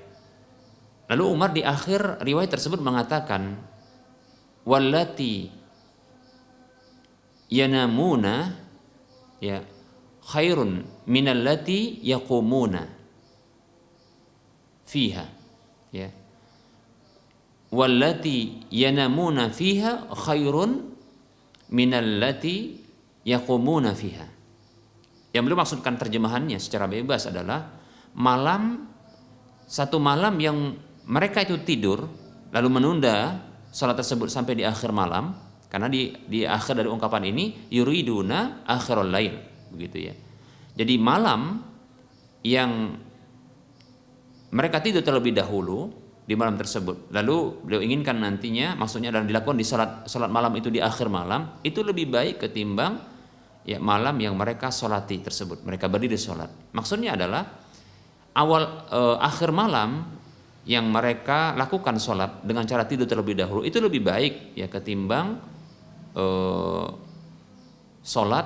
Lalu Umar di akhir riwayat tersebut mengatakan, wallati yanamuna, ya, khairun minallati yaqumuna fiha, ya. Wallati yanamuna fiha khairun minallati yaqumuna fiha. Yang beliau maksudkan terjemahannya secara bebas adalah satu malam yang mereka itu tidur lalu menunda salat tersebut sampai di akhir malam, karena di akhir dari ungkapan ini yuriduna akhirul lail, begitu ya. Jadi malam yang mereka tidur terlebih dahulu di malam tersebut, lalu beliau inginkan nantinya, maksudnya adalah dilakukan di salat malam itu di akhir malam, itu lebih baik ketimbang ya malam yang mereka solati tersebut, mereka berdiri sholat. Maksudnya adalah akhir malam yang mereka lakukan sholat dengan cara tidur terlebih dahulu itu lebih baik ya ketimbang sholat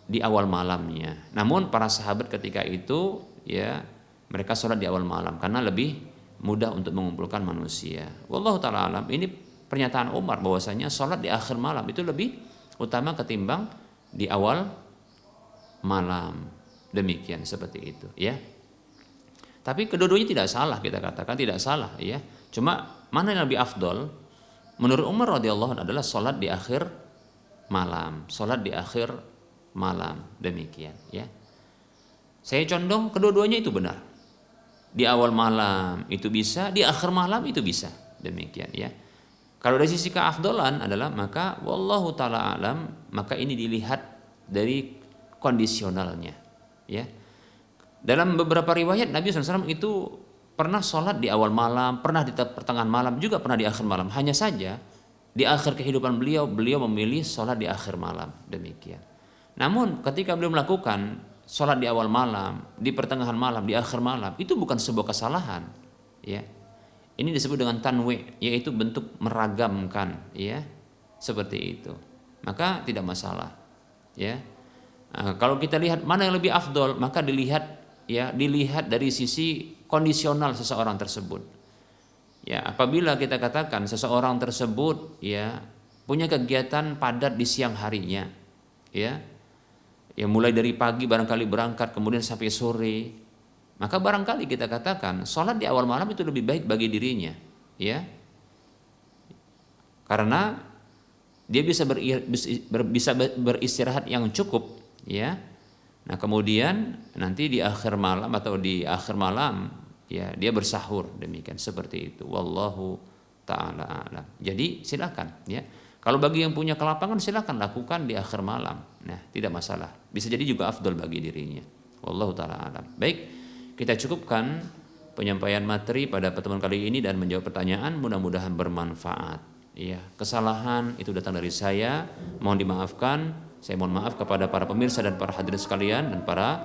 di awal malamnya. Namun para sahabat ketika itu ya mereka sholat di awal malam karena lebih mudah untuk mengumpulkan manusia. Wallahu ta'ala alam. Ini pernyataan Umar bahwasanya sholat di akhir malam itu lebih utama ketimbang di awal malam. Demikian, seperti itu ya. Tapi kedua-duanya tidak salah, kita katakan tidak salah ya. Cuma mana yang lebih afdol menurut Umar radhiyallahu anhu adalah sholat di akhir malam. Sholat di akhir malam, demikian ya. Saya condong kedua-duanya itu benar. Di awal malam itu bisa, di akhir malam itu bisa, demikian ya. Kalau dari sisi keafdolan adalah maka wallahu taala alam, maka ini dilihat dari kondisionalnya ya. Dalam beberapa riwayat Nabi SAW itu pernah sholat di awal malam, pernah di pertengahan malam, juga pernah di akhir malam. Hanya saja di akhir kehidupan beliau memilih sholat di akhir malam, demikian. Namun ketika beliau melakukan sholat di awal malam, di pertengahan malam, di akhir malam, itu bukan sebuah kesalahan ya. Ini disebut dengan tanwi, yaitu bentuk meragamkan ya, seperti itu. Maka tidak masalah ya. Nah, kalau kita lihat mana yang lebih afdol, maka dilihat dari sisi kondisional seseorang tersebut. Ya, apabila kita katakan seseorang tersebut ya punya kegiatan padat di siang harinya, ya mulai dari pagi barangkali berangkat kemudian sampai sore, maka barangkali kita katakan sholat di awal malam itu lebih baik bagi dirinya, ya, karena dia bisa beristirahat yang cukup, ya. Nah kemudian nanti di akhir malam atau di akhir malam ya dia bersahur, demikian, seperti itu. Wallahu ta'ala a'lam. Jadi silakan ya. Kalau bagi yang punya kelapangan silakan lakukan di akhir malam. Nah tidak masalah. Bisa jadi juga afdal bagi dirinya. Wallahu ta'ala a'lam. Baik, kita cukupkan penyampaian materi pada pertemuan kali ini dan menjawab pertanyaan. Mudah-mudahan bermanfaat. Ya, kesalahan itu datang dari saya. Mohon dimaafkan. Saya mohon maaf kepada para pemirsa dan para hadirin sekalian dan para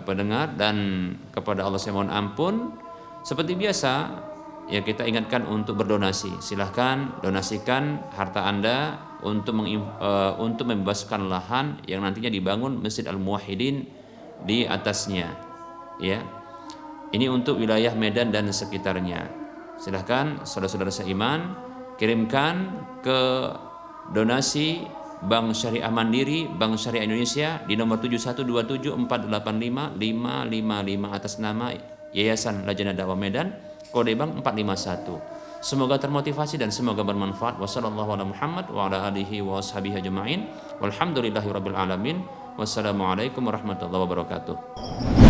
pendengar, dan kepada Allah saya mohon ampun. Seperti biasa ya, kita ingatkan untuk berdonasi. Silahkan donasikan harta Anda untuk membebaskan lahan yang nantinya dibangun Masjid Al-Muwahhidin di atasnya ya. Ini untuk wilayah Medan dan sekitarnya. Silahkan saudara-saudara seiman kirimkan ke donasi Bank Syariah Mandiri, Bank Syariah Indonesia di nomor 7127485555 atas nama Yayasan Lajnah Dakwah Medan, kode bank 451. Semoga termotivasi dan semoga bermanfaat. Wassalamualaikum warahmatullahi wabarakatuh.